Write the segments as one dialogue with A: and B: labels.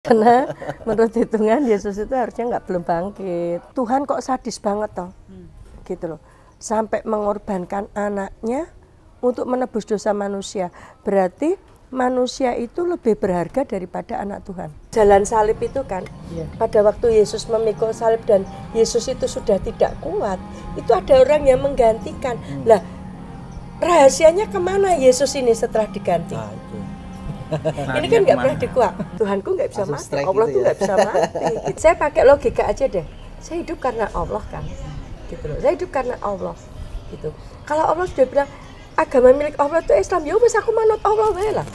A: Karena menurut hitungan Yesus itu harusnya belum bangkit. Tuhan kok sadis banget toh, gitu loh. Sampai mengorbankan anaknya untuk menebus dosa manusia. Berarti manusia itu lebih berharga daripada anak Tuhan. Jalan salib itu kan, pada waktu Yesus memikul salib dan Yesus itu sudah tidak kuat, itu ada orang yang menggantikan. Lah, rahasianya kemana Yesus ini setelah diganti? Ini kan nggak pernah dikuak. Tuhanku nggak bisa mati, Allah tuh nggak bisa mati. Saya pakai logika aja deh. Saya hidup karena Allah kan, gitu loh. Saya hidup karena Allah, gitu. Kalau Allah sudah bilang agama milik Allah itu Islam, ya wes aku manut Allah wae lah.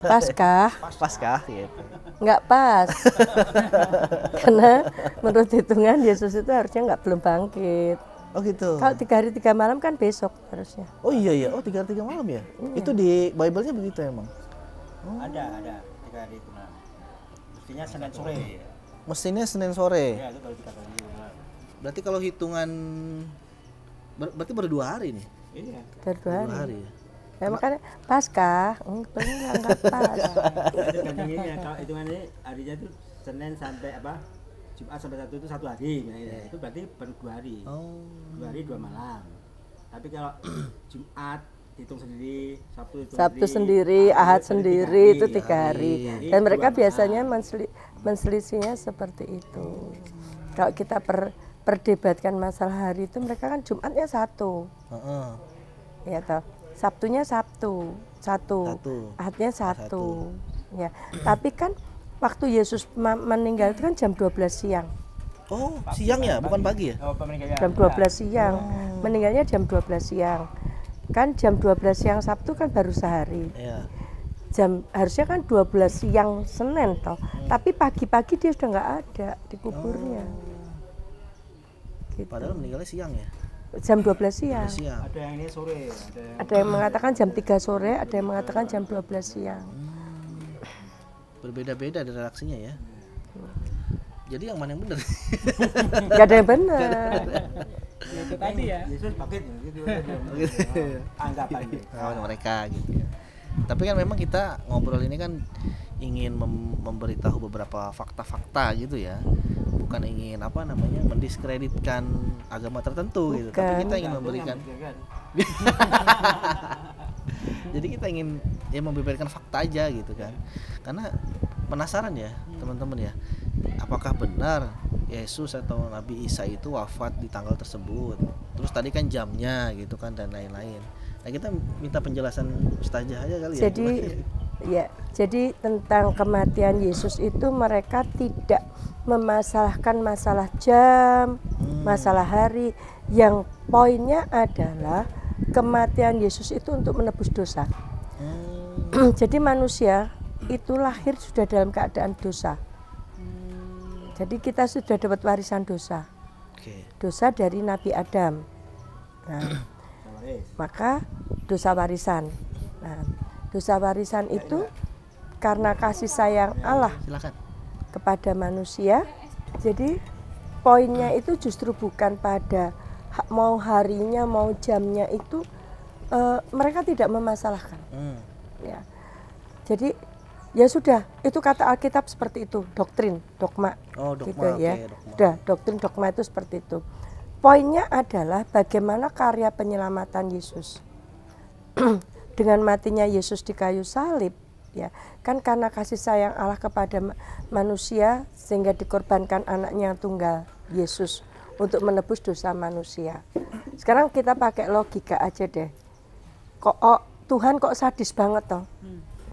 A: Paskah?
B: Paskah gitu.
A: Nggak pas. Karena menurut hitungan Yesus itu harusnya belum bangkit.
B: Oh gitu.
A: Kalau 3 hari 3 malam kan besok harusnya.
B: Oh iya, oh 3 hari 3 malam ya? Iya. Itu di Bible-nya begitu emang?
C: Oh. Ada 3 hari 3 malam. Mestinya Senin sore.
B: Mestinya Senin sore?
C: Iya, itu kalau 3 hari 3 malam.
B: Berarti kalau hitungan, berarti baru 2 hari nih?
A: Iya. Baru 2 hari ya? Ya makanya Paskah, enggak pas.
C: Itu gantinya kalau hitungannya harinya itu Senin sampai apa? Jumat sampai Sabtu itu 1 hari. Nah, itu berarti baru 2 hari. Oh. 2 hari 2 malam. Tapi kalau Jumat hitung sendiri, Sabtu
A: sendiri, Ahad sendiri, itu 3 hari. Dan mereka biasanya menselisihnya seperti itu. Kalau kita perdebatkan masalah hari itu, mereka kan Jumatnya 1. Ya toh. Sabtunya satu, Ahadnya 1. Ya. Tapi kan waktu Yesus meninggal itu kan jam 12 siang.
B: Oh, siang ya, bukan pagi ya?
C: Oh,
A: jam 12 siang. Meninggalnya jam 12 siang. Kan jam 12 siang Sabtu kan baru sehari.
B: Iya.
A: Harusnya kan 12 siang Senin toh. Tapi pagi-pagi dia sudah nggak ada di kuburnya.
B: Gitu. Padahal meninggalnya siang ya?
A: Jam 12 siang.
C: Ada yang ini sore,
A: ada yang mengatakan jam 3 sore, ada yang mengatakan jam 12 siang.
B: Berbeda-beda ada reaksinya ya. Jadi yang mana yang benar?
A: Gak ada yang benar.
C: Itu tadi ya. Yesus pakai gitu. Anggapan
B: mereka gitu ya. Tapi kan memang kita ngobrol ini kan ingin memberitahu beberapa fakta-fakta gitu ya. Bukan ingin mendiskreditkan agama tertentu. Bukan. Gitu. Tapi kita ingin memberikan. Jadi kita ingin membeberkan fakta aja gitu kan. Karena penasaran ya teman-teman ya. Apakah benar Yesus atau Nabi Isa itu wafat di tanggal tersebut? Terus tadi kan jamnya gitu kan dan lain-lain. Nah, kita minta penjelasan Ustazah aja kali ya. Jadi tentang kematian Yesus itu mereka tidak memasalahkan masalah jam, masalah hari. Yang poinnya adalah kematian Yesus itu untuk menebus dosa. Jadi manusia itu lahir sudah dalam keadaan dosa. Jadi kita sudah dapat warisan dosa. Dosa dari Nabi Adam. Nah, maka dosa warisan. Nah, dosa warisan itu karena kasih sayang Allah kepada manusia. Jadi poinnya itu justru bukan pada mau harinya mau jamnya itu mereka tidak memasalahkan. Ya. Jadi ya sudah, itu kata Alkitab seperti itu, doktrin, dogma. Oh, dogma,
A: gitu ya.
B: Dogma.
A: Udah, doktrin dogma itu seperti itu. Poinnya adalah bagaimana karya penyelamatan Yesus. Dengan matinya Yesus di kayu salib, ya. Kan karena kasih sayang Allah kepada manusia sehingga dikorbankan anaknya yang tunggal, Yesus, untuk menebus dosa manusia. Sekarang kita pakai logika aja deh. Tuhan kok sadis banget toh.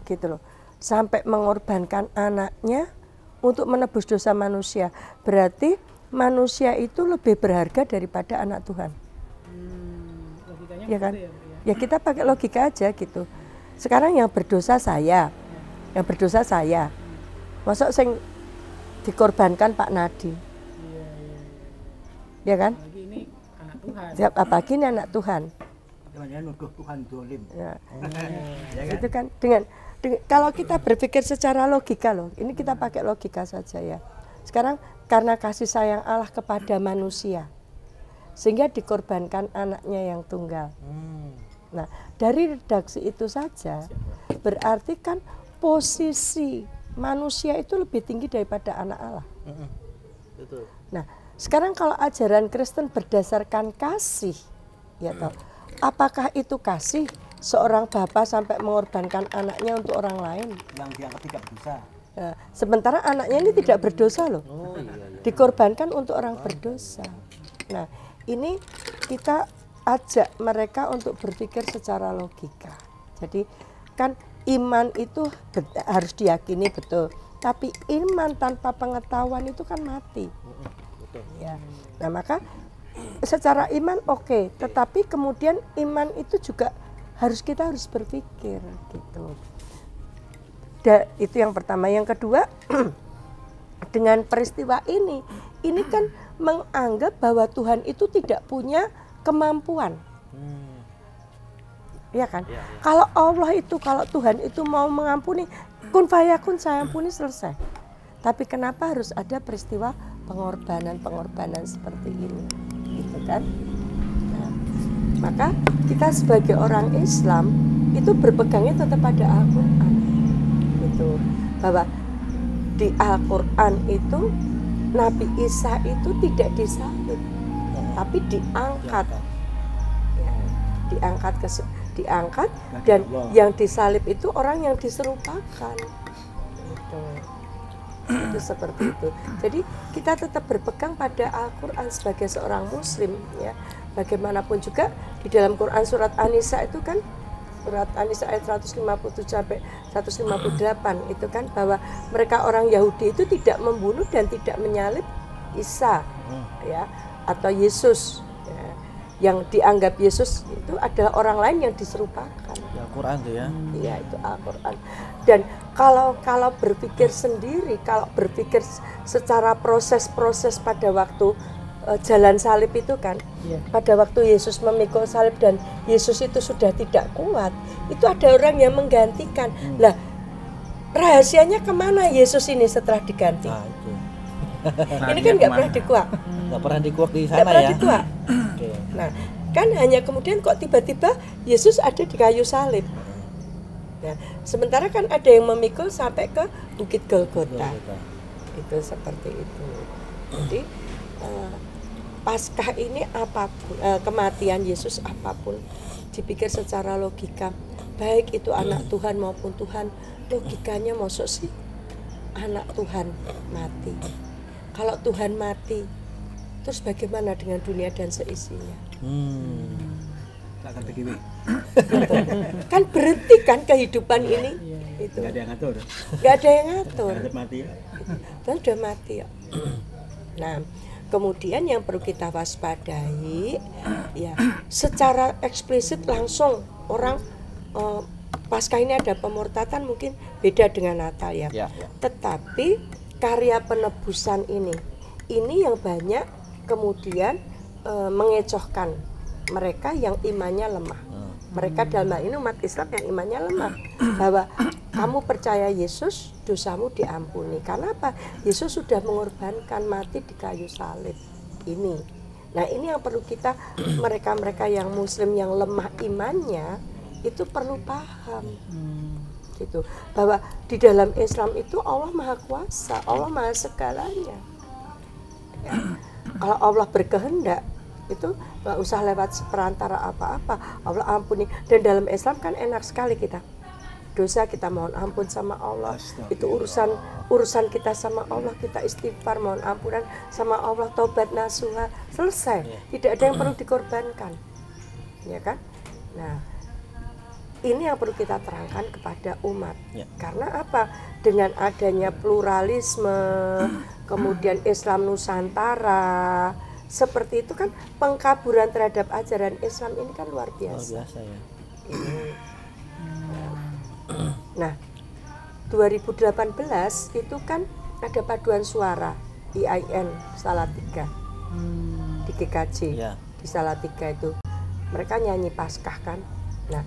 A: Gitu loh. Sampai mengorbankan anaknya untuk menebus dosa manusia. Berarti manusia itu lebih berharga daripada anak Tuhan. Ya kan? Ya kita pakai logika aja gitu. Sekarang yang berdosa saya. Yang berdosa saya. Masuk sing dikorbankan Pak Nadi. Ya kan?
C: Apalagi ini anak Tuhan.
A: Apalagi ini anak Tuhan.
C: Jangan nuduh Tuhan dolim.
A: Ya.
C: Ya kan?
A: Itu kan Kalau kita berpikir secara logika loh, ini kita pakai logika saja ya. Sekarang karena kasih sayang Allah kepada manusia, sehingga dikorbankan anaknya yang tunggal. Nah, dari redaksi itu saja, berarti kan posisi manusia itu lebih tinggi daripada anak Allah.
B: Betul.
A: Nah, sekarang kalau ajaran Kristen berdasarkan kasih, ya toh, apakah itu kasih seorang bapak sampai mengorbankan anaknya untuk orang lain?
C: Yang dianggap tidak berdosa.
A: Nah, sementara anaknya ini tidak berdosa loh, dikorbankan untuk orang berdosa. Nah, ini kita ajak mereka untuk berpikir secara logika. Jadi kan iman itu harus diyakini betul, tapi iman tanpa pengetahuan itu kan mati. Ya. Nah, maka secara iman oke, tetapi kemudian iman itu juga kita harus berpikir gitu. Itu yang pertama. Yang kedua, dengan peristiwa ini kan menganggap bahwa Tuhan itu tidak punya kemampuan. Ya kan? Ya. Kalau Tuhan itu mau mengampuni, kun fayakun, saya ampuni, selesai. Tapi kenapa harus ada peristiwa pengorbanan seperti ini? Gitu kan? Nah, maka kita sebagai orang Islam itu berpegangnya tetap pada Al-Quran. Gitu. Bahwa di Al-Quran itu Nabi Isa itu tidak disalib, tapi diangkat. Diangkat dan yang disalib itu orang yang diserupakan. Itu seperti itu. Jadi kita tetap berpegang pada Al-Quran sebagai seorang muslim ya. Bagaimanapun juga di dalam Quran surat An-Nisa itu kan, surat An-Nisa ayat 157 sampai 158 itu kan, bahwa mereka orang Yahudi itu tidak membunuh dan tidak menyalib Isa ya, atau Yesus ya. Yang dianggap Yesus itu adalah orang lain yang diserupakan.
B: Al-Quran itu ya.
A: Iya, itu Al-Quran. Dan kalau berpikir sendiri, kalau berpikir secara proses pada waktu jalan salib itu kan, pada waktu Yesus memikul salib dan Yesus itu sudah tidak kuat, itu ada orang yang menggantikan. Lah, rahasianya kemana Yesus ini setelah diganti?
B: Nah, itu.
A: Ini kan nggak pernah dikuak.
B: Nggak pernah dikuak di sana
A: Nggak pernah
B: ya.
A: dikuak. Nah, kan hanya kemudian kok tiba-tiba Yesus ada di kayu salib. Nah, sementara kan ada yang memikul sampai ke Bukit Golgota. Itu seperti itu. Jadi Paskah ini apapun, kematian Yesus apapun dipikir secara logika, baik itu anak Tuhan maupun Tuhan, logikanya masuk sih anak Tuhan mati. Kalau Tuhan mati, terus bagaimana dengan dunia dan seisinya? Kan berhenti kan kehidupan ini. Itu.
C: Nggak ada yang ngatur.
A: Nggak ada yang ngatur.
C: Mati.
A: Dan sudah mati ya. Nah, kemudian yang perlu kita waspadai, ya, secara eksplisit langsung orang Paskah ini ada pemurtatan mungkin beda dengan Natal ya. Tetapi karya penebusan ini yang banyak kemudian mengecohkan mereka yang imannya lemah. Mereka dalam hal ini umat Islam yang imannya lemah, bahwa kamu percaya Yesus, dosamu diampuni. Karena apa? Yesus sudah mengorbankan mati di kayu salib ini. Nah, ini yang perlu kita, mereka-mereka yang muslim yang lemah imannya itu perlu paham. Gitu. Bahwa di dalam Islam itu Allah Maha Kuasa, Allah Maha segalanya. Ya. Kalau Allah berkehendak, itu nggak usah lewat perantara apa-apa, Allah ampuni. Dan dalam Islam kan enak sekali, kita dosa kita mohon ampun sama Allah, itu urusan kita sama Allah, kita istighfar mohon ampunan sama Allah, taubat nasuha, selesai, tidak ada yang perlu dikorbankan, ya kan? Nah, ini yang perlu kita terangkan kepada umat. Karena apa? Dengan adanya pluralisme, kemudian Islam Nusantara seperti itu kan, pengkaburan terhadap ajaran Islam ini kan luar biasa.
B: Luar biasa ya.
A: Nah, 2018 itu kan ada paduan suara IAIN Salatiga di GKJ di Salatiga itu mereka nyanyi Paskah kan. Nah,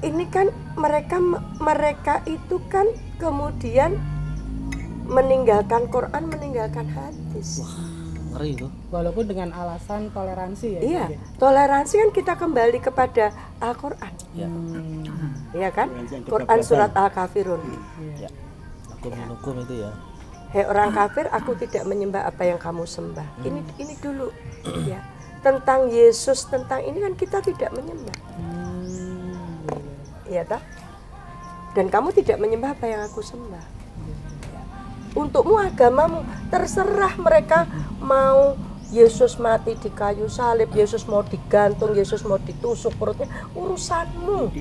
A: ini kan mereka itu kan kemudian meninggalkan Quran, meninggalkan hadis.
B: Ngeri itu.
D: Walaupun dengan alasan toleransi ya.
A: Iya, toleransi kan kita kembali kepada Al-Quran.
B: Ya.
A: Iya kan? Quran surat Al-Kafirun.
B: Ya. Hukum itu ya.
A: Hei orang kafir, aku tidak menyembah apa yang kamu sembah. Ini dulu ya. Tentang Yesus, tentang ini kan kita tidak menyembah. Iya toh? Dan kamu tidak menyembah apa yang aku sembah. Untukmu agamamu, terserah mereka mau Yesus mati di kayu salib, Yesus mau digantung, Yesus mau ditusuk perutnya, urusanmu.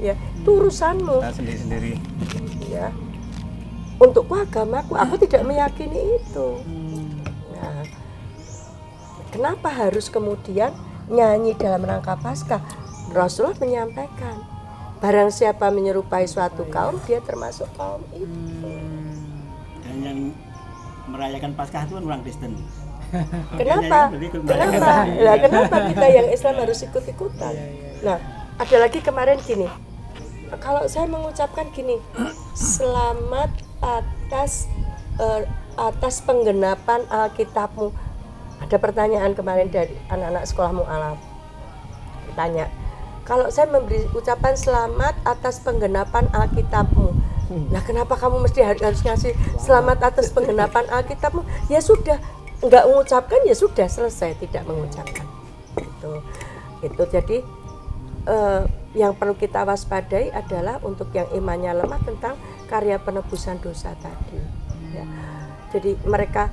A: Ya, itu urusanmu.
B: Kita sendiri-sendiri.
A: Ya. Untukku agamaku, aku tidak meyakini itu. Nah, kenapa harus kemudian nyanyi dalam rangka Paskah? Rasulullah menyampaikan, barang siapa menyerupai suatu kaum, dia termasuk kaum itu.
C: Dan yang merayakan Paskah itu kan orang Kristen.
A: Kenapa? Kenapa kita yang Islam harus ikut-ikutan? Nah, ada lagi kemarin gini. Kalau saya mengucapkan gini, selamat atas penggenapan Alkitabmu. Ada pertanyaan kemarin dari anak-anak sekolah mu'alaf. Tanya, kalau saya memberi ucapan selamat atas penggenapan Alkitabmu, nah kenapa kamu mesti harus ngasih selamat atas penggenapan Alkitabmu? Ya sudah, nggak mengucapkan ya sudah selesai, tidak mengucapkan. Itu jadi yang perlu kita waspadai adalah untuk yang imannya lemah tentang karya penebusan dosa tadi. Ya. Jadi mereka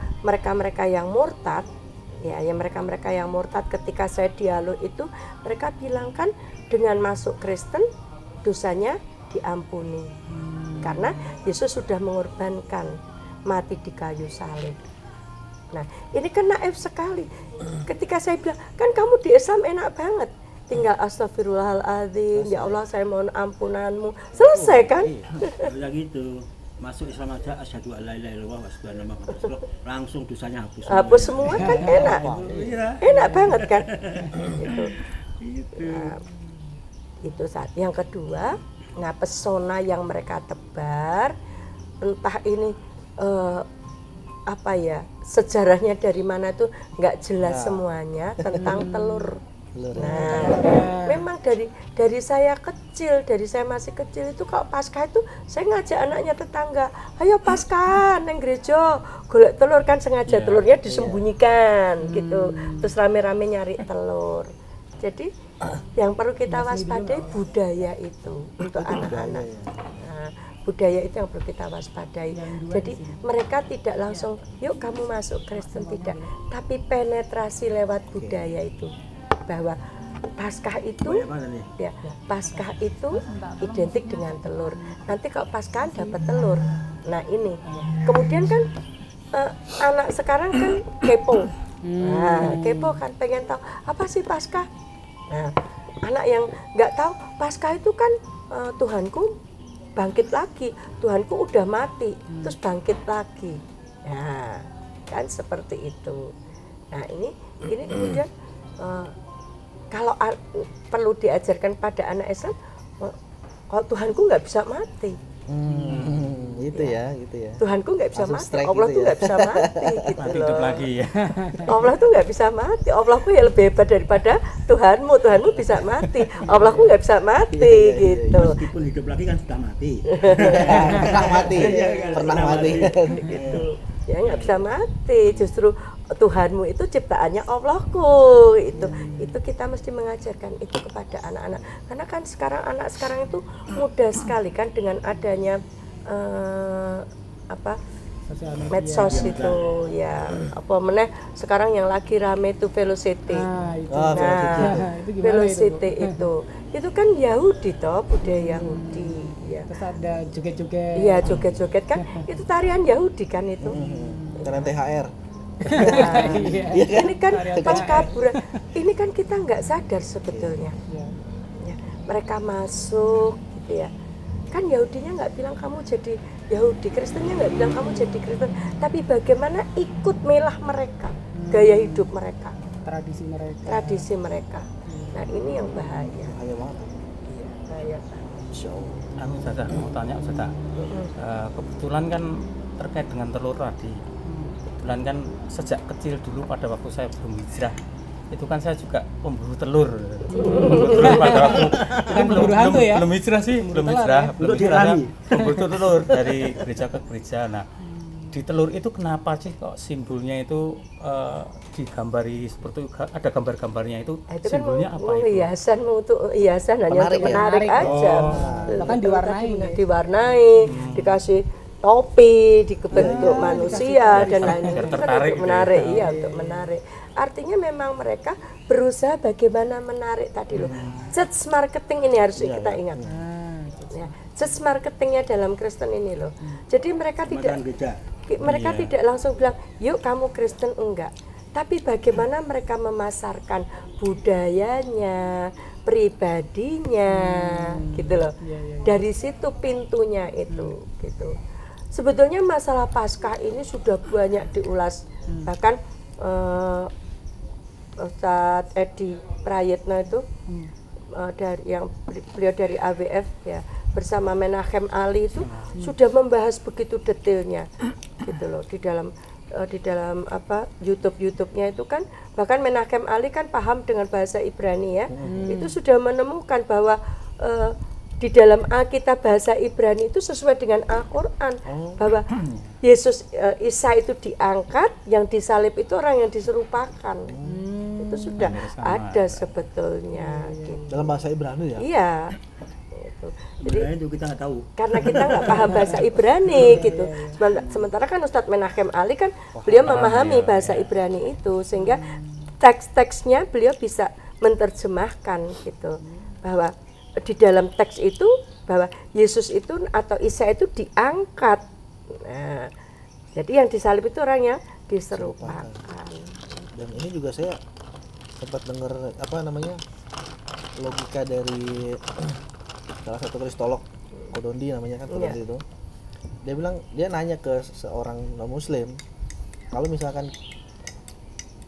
A: yang murtad, mereka yang murtad ketika saya dialog itu, mereka bilang kan dengan masuk Kristen dosanya diampuni karena Yesus sudah mengorbankan mati di kayu salib. Nah ini kan naif sekali. Ketika saya bilang kan kamu di Islam enak banget, tinggal astagfirullahaladzim, ya Allah saya mohon ampunanmu, selesai kan?
C: Iya gitu. Masuk Islam aja asyhadu alla ilaha illallah wa asyhadu anna muhammadar rasulullah, langsung dosanya hapus
A: semua kan enak. Enak banget kan? Nah, itu saat yang kedua. Nah pesona yang mereka tebar, entah ini sejarahnya dari mana tuh nggak jelas semuanya tentang telur. Nah, memang dari saya kecil, dari saya masih kecil itu kalau Paskah itu saya ngajak anaknya tetangga, ayo Paskah neng gereja, golek telur kan sengaja telurnya disembunyikan gitu, terus rame-rame nyari telur. Jadi yang perlu kita waspadai budaya itu untuk anak-anak. Nah, budaya itu yang perlu kita waspadai. Jadi mereka tidak langsung, yuk kamu masuk Kristen, tidak, tapi penetrasi lewat budaya itu. Bahwa Paskah itu Paskah itu identik dengan telur. Nanti kalau Paskah dapat telur. Nah ini kemudian kan anak sekarang kan kepo. Nah kepo kan pengen tahu apa sih Paskah. Nah anak yang nggak tahu Paskah itu kan Tuhanku bangkit lagi, Tuhanku udah mati terus bangkit lagi. Nah kan seperti itu. Nah ini kemudian kalau perlu diajarkan pada anak Islam, kalau Tuhanku nggak bisa mati.
B: Gitu ya.
A: Tuhanku nggak bisa
B: langsung
A: mati, Allah tuh nggak bisa mati gitu loh.
D: Hidup lagi ya.
A: Allah tuh nggak bisa mati, Allahku ya lebih hebat daripada Tuhanmu bisa mati, Allahku nggak bisa mati gitu.
C: Meskipun hidup lagi kan sudah mati.
B: Pernah mati.
A: Gitu. Ya nggak bisa mati, justru Tuhanmu itu ciptaannya Allahku itu kita mesti mengajarkan itu kepada anak-anak karena kan anak sekarang itu mudah sekali kan dengan adanya medsos itu ya sekarang yang lagi rame itu Velocity. Velocity itu kan Yahudi toh, budaya Yahudi ya.
D: Terus ada joget-joget.
A: Iya joget-joget kan itu tarian Yahudi kan itu.
B: Tarian THR.
A: Ini kan pengkaburan. Ini kan kita nggak sadar sebetulnya. Ya, mereka masuk gitu ya. Kan Yahudinya nggak bilang kamu jadi Yahudi, Kristennya nggak bilang kamu jadi Kristen. Tapi bagaimana ikut milah mereka, gaya hidup mereka,
D: tradisi mereka.
A: Nah ini yang bahaya. Ya.
E: Anu Ustazah, mau tanya Ustazah. Kebetulan kan terkait dengan telur tadi. Kebetulan kan sejak kecil dulu pada waktu saya belum hijrah, itu kan saya juga pemburu telur. Pemburu telur pada waktu
D: Bukan pemburu hantu ya?
E: belum hijrah sih, belum
D: telur
E: hijrah,
D: ya?
E: belum
C: Untuk
E: hijrah.
C: dirami.
E: Pemburu telur dari gereja ke gereja. Nah, di telur itu kenapa sih kok simbolnya itu digambari seperti ada gambar-gambarnya itu?
A: Itu kan
E: Simbolnya apa itu?
A: hiasan untuk hiasan hanya
B: Menarik
A: untuk
B: ya?
A: menarik aja.
D: Bahkan diwarnai.
A: Diwarnai, dikasih topi, dibentuk manusia dan lain-lain.
E: Biar
A: Itu kan
E: tertarik
A: untuk
E: gitu
A: menarik,
E: ya.
A: iya untuk menarik. Artinya memang mereka berusaha bagaimana menarik tadi loh. Judge marketing ini harus kita ingat. Ya, judge marketingnya dalam Kristen ini loh. Jadi mereka
C: Pemasaran
A: tidak
C: gereja.
A: mereka tidak langsung bilang, yuk kamu Kristen, enggak. Tapi bagaimana mereka memasarkan budayanya, pribadinya, gitu loh. Dari situ pintunya itu, gitu. Sebetulnya masalah Paskah ini sudah banyak diulas, bahkan Ustadz Edi Prayitno itu dari yang beliau dari AWF ya bersama Menachem Ali itu sudah membahas begitu detailnya, gitu loh di dalam apa YouTube-nya itu kan bahkan Menachem Ali kan paham dengan bahasa Ibrani ya, itu sudah menemukan bahwa di dalam Alkitab bahasa Ibrani itu sesuai dengan Al-Quran bahwa Yesus Isa itu diangkat, yang disalib itu orang yang diserupakan. Itu sudah ada sebetulnya gitu.
B: Dalam bahasa Ibrani ya?
A: Iya gitu. Jadi
C: Itu kita nggak tahu.
A: karena kita nggak paham bahasa Ibrani gitu. Sementara kan Ustadz Menachem Ali kan beliau memahami bahasa Ibrani itu sehingga teks-teksnya beliau bisa menerjemahkan gitu bahwa di dalam teks itu bahwa Yesus itu atau Isa itu diangkat. Nah, jadi yang disalib itu orang yang diserupakan.
B: Dan ini juga saya sempat dengar apa namanya logika dari salah satu kristolog Kodondi namanya kan Kodondi itu. Dia bilang dia nanya ke seorang non muslim, kalau misalkan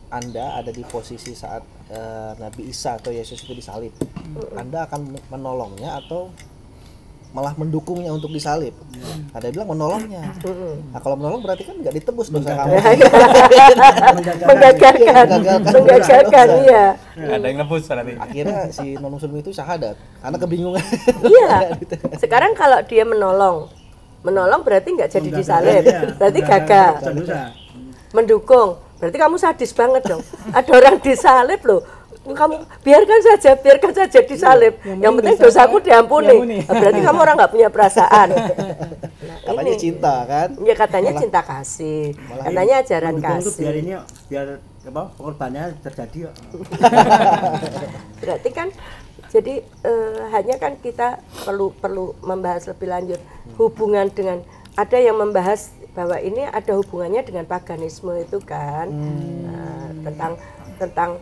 B: Anda ada di posisi saat Nabi Isa atau Yesus itu disalib, Anda akan menolongnya atau malah mendukungnya untuk disalib? Nah, dia bilang menolongnya. Nah, kalau menolong berarti kan nggak ditebus dosa kamu.
A: Menggagalkan, iya.
E: Ada yang nebus berarti.
B: Akhirnya si non muslim itu syahadat karena kebingungan.
A: Iya. Sekarang kalau dia menolong berarti nggak jadi disalib, berarti gagal. Mendukung, berarti kamu sadis banget dong. Ada orang disalib loh, kamu biarkan saja disalib. Yang penting dosaku diampuni. Nah, berarti kamu orang nggak punya perasaan. Nah,
B: Katanya cinta kan?
A: Ya katanya cinta kasih, katanya ajaran kasih.
C: Biar apa korbannya terjadi.
A: Berarti kan jadi hanya kan kita perlu membahas lebih lanjut hubungan dengan, ada yang membahas bahwa ini ada hubungannya dengan paganisme itu kan, tentang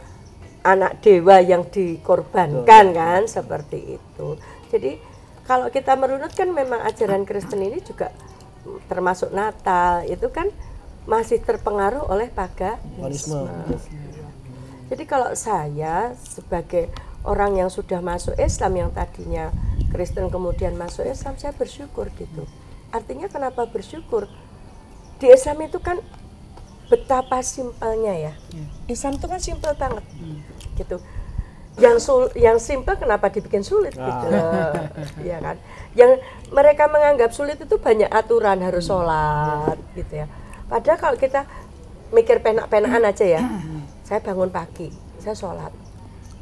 A: anak dewa yang dikorbankan kan, seperti itu. Jadi kalau kita merunut kan memang ajaran Kristen ini juga termasuk Natal itu kan masih terpengaruh oleh paganisme. Jadi kalau saya sebagai orang yang sudah masuk Islam, yang tadinya Kristen kemudian masuk Islam, saya bersyukur gitu. Artinya kenapa bersyukur? Di Islam itu kan betapa simpelnya ya. Islam itu kan simpel banget, gitu. Yang simpel kenapa dibikin sulit gitu, ya kan? Yang mereka menganggap sulit itu banyak aturan, harus sholat, gitu ya. Padahal kalau kita mikir penak-penakan aja ya, saya bangun pagi, saya sholat,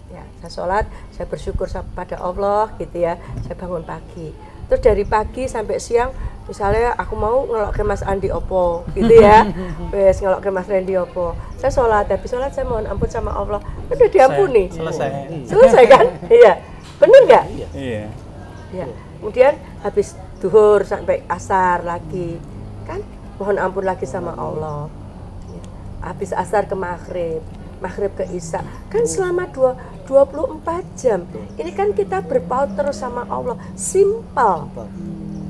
A: ya, saya sholat, saya bersyukur pada Allah, gitu ya. Saya bangun pagi, terus dari pagi sampai siang. Misalnya aku mau ngelok ke Mas Andi Opo gitu ya, wes ngelok ke Mas Randy Opo, saya sholat, habis sholat saya mohon ampun sama Allah, udah diampuni, selesai kan? Iya, bener nggak?
E: Iya.
A: Ya. Kemudian habis duhur sampai asar lagi, kan mohon ampun lagi sama Allah. Habis asar ke maghrib ke isya, kan selama 24 jam. Ini kan kita berpaut terus sama Allah, simpel.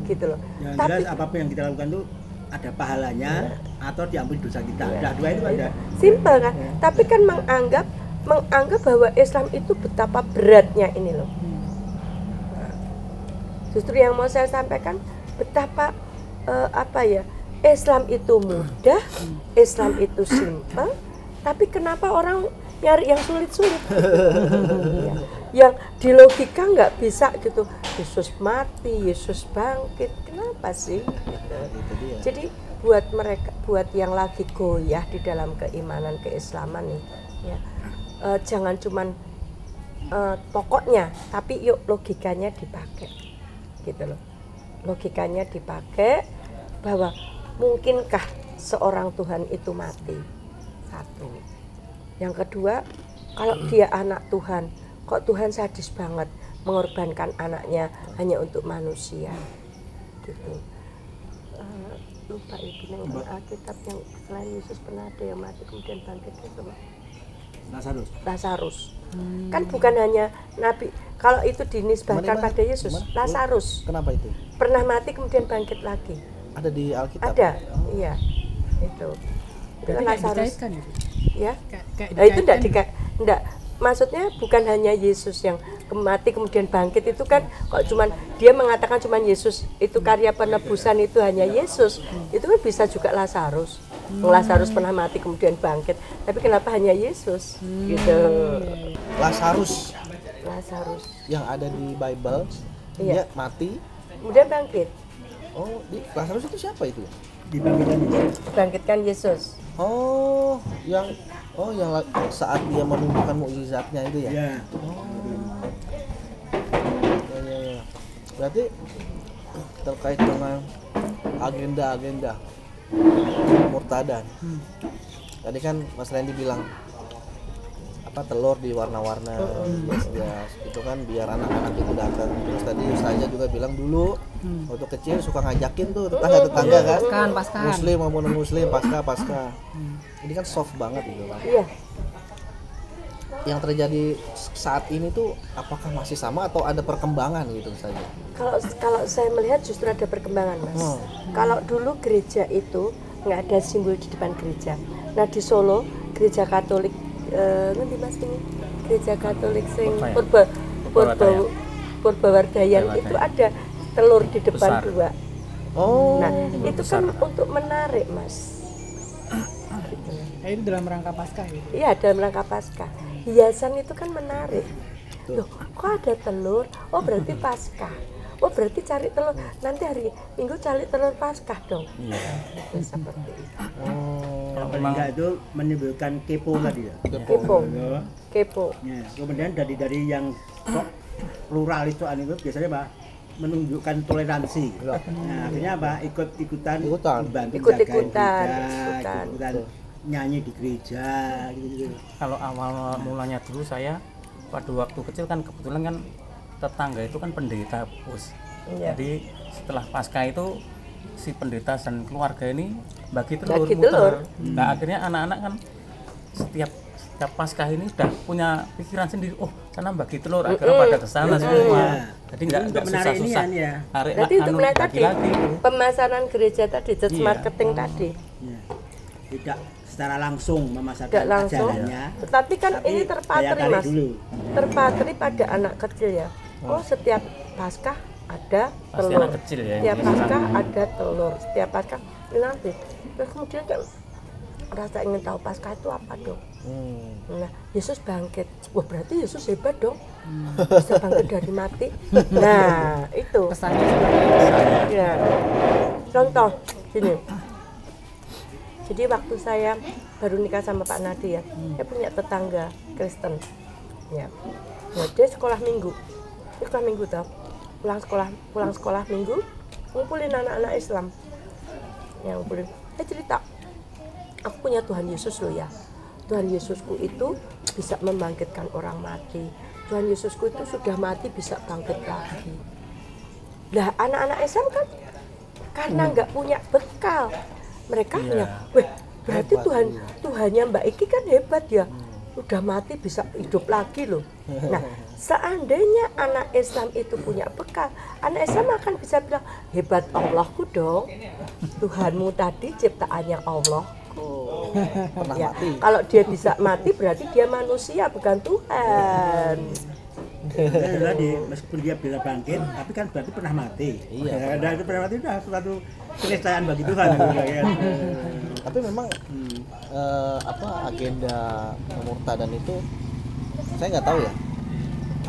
A: Gitu loh.
C: Yang
A: Tapi
C: jelas apapun yang kita lakukan itu ada pahalanya atau diampuni dosa kita. Udah dua itu ada.
A: Simpel kan? Tapi kan menganggap bahwa Islam itu betapa beratnya ini loh. Justru yang mau saya sampaikan betapa Islam itu mudah, Islam itu simpel, tapi kenapa orang nyari yang sulit-sulit? Ya. Yang di logika nggak bisa gitu. Yesus mati, Yesus bangkit, kenapa sih? Gitu. Jadi buat yang lagi goyah di dalam keimanan keislaman nih, ya, jangan cuman pokoknya, tapi yuk logikanya dipakai, gitu loh. Logikanya dipakai bahwa mungkinkah seorang Tuhan itu mati? Satu. Yang kedua, kalau dia anak Tuhan, kok Tuhan sadis banget mengorbankan anaknya hanya untuk manusia, gitu. Lupa itu yang Alkitab yang selain Yesus pernah ada yang mati kemudian bangkit itu Lazarus. Kan bukan hanya Nabi, kalau itu dinisbahkan pada Yesus. Lazarus.
B: Kenapa itu?
A: Pernah mati kemudian bangkit lagi.
B: Ada di Alkitab?
A: Ada, iya. Itu kan Lazarus.
D: Gitu.
A: Ya.
D: Kayak
A: Itu enggak. Maksudnya bukan hanya Yesus yang mati kemudian bangkit, itu kan kok cuman dia mengatakan cuman Yesus itu karya penebusan itu hanya Yesus, itu kan bisa juga Lazarus. Lazarus pernah mati kemudian bangkit, tapi kenapa hanya Yesus? Gitu.
B: Lazarus yang ada di Bible,
A: Iya.
B: dia mati
A: Kemudian bangkit.
B: Oh, Lazarus itu siapa itu?
A: Dibangkitkan Yesus.
B: Oh, yang saat dia menunjukkan mukjizatnya itu ya?
C: Iya.
B: Ya. Berarti terkait dengan agenda murtadan. Tadi kan Mas Randy bilang telur di warna-warna, ya itu kan biar anak-anak itu datang. Terus tadi Ustazah juga bilang dulu waktu kecil suka ngajakin tuh tetangga kan, Muslim maupun non Muslim, pasca. Ini kan soft banget gitu kan.
A: Iya.
B: Yang terjadi saat ini tuh apakah masih sama atau ada perkembangan gitu Ustazah?
A: Kalau saya melihat justru ada perkembangan, Mas. Kalau dulu gereja itu nggak ada simbol di depan gereja. Nah di Solo gereja Katolik nanti Mas ini gereja Katolik sing Purbawardayan itu ada telur di depan besar. 2. Nah itu besar. Kan untuk menarik Mas. Gitu.
D: Itu dalam rangka Paskah gitu.
A: Iya dalam rangka Paskah. Hiasan itu kan menarik. Loh kok ada telur? Oh berarti Paskah. Oh berarti cari telur, nanti hari Minggu cari telur Paskah dong. Iya. Seperti itu.
C: Enggak itu menimbulkan kepo tadi ya.
A: Kepo.
C: Ya, kemudian dari yang kok plural itu biasanya Pak menunjukkan toleransi. Nah, akhirnya apa? Ikut-ikutan nyanyi di gereja gitu.
E: Kalau awal mulanya dulu saya pada waktu kecil kan kebetulan kan tetangga itu kan pendeta Pus.
A: Iya.
E: Jadi setelah Paskah itu si pendeta dan keluarga ini bagi telur. Nah akhirnya anak-anak kan setiap Paskah ini udah punya pikiran sendiri. Oh sana bagi telur, akhirnya pada kesana semua. Jadi nggak susah-susah.
A: Berarti untuk melihat tadi pemasaran gereja tadi, marketing tadi.
C: Ya. Tidak secara langsung memasarkan
A: ajarannya. Tetapi kan ini terpatri Mas. Terpatri pada anak kecil ya. Oh setiap Paskah ada telur. Setiap Paskah ada telur. Setiap Paskah nanti. Terus kemudian kan rasa ingin tahu Paskah itu apa dong. Nah Yesus bangkit. Wah berarti Yesus hebat dong. Bisa bangkit dari mati. Nah itu.
D: Pesannya
A: ya. Contoh gini. Jadi waktu saya baru nikah sama Pak Nadi ya, saya punya tetangga Kristen. Ya. Nah, dia sekolah minggu tau. Pulang sekolah minggu, ngumpulin anak-anak Islam. Ya, ngumpulin. Dia cerita, aku punya Tuhan Yesus loh ya. Tuhan Yesusku itu bisa membangkitkan orang mati. Tuhan Yesusku itu sudah mati bisa bangkit lagi. Nah, anak-anak Islam kan karena nggak punya bekal, mereka hanya, berarti Tuhannya Mbak Iki kan hebat ya. Udah mati bisa hidup lagi loh. Nah, seandainya anak Islam itu punya bekal, anak Islam akan bisa bilang, hebat Allahku dong. Tuhanmu tadi ciptaannya Allahku. Ya, kalau dia bisa mati berarti dia manusia bukan Tuhan.
C: Tadi meskipun dia bisa bangkit, tapi kan berarti pernah mati.
B: Iya.
C: Dan itu pernah mati udah suatu keniscayaan bagi Tuhan.
B: Tapi memang agenda pemurtadan itu saya nggak tahu ya.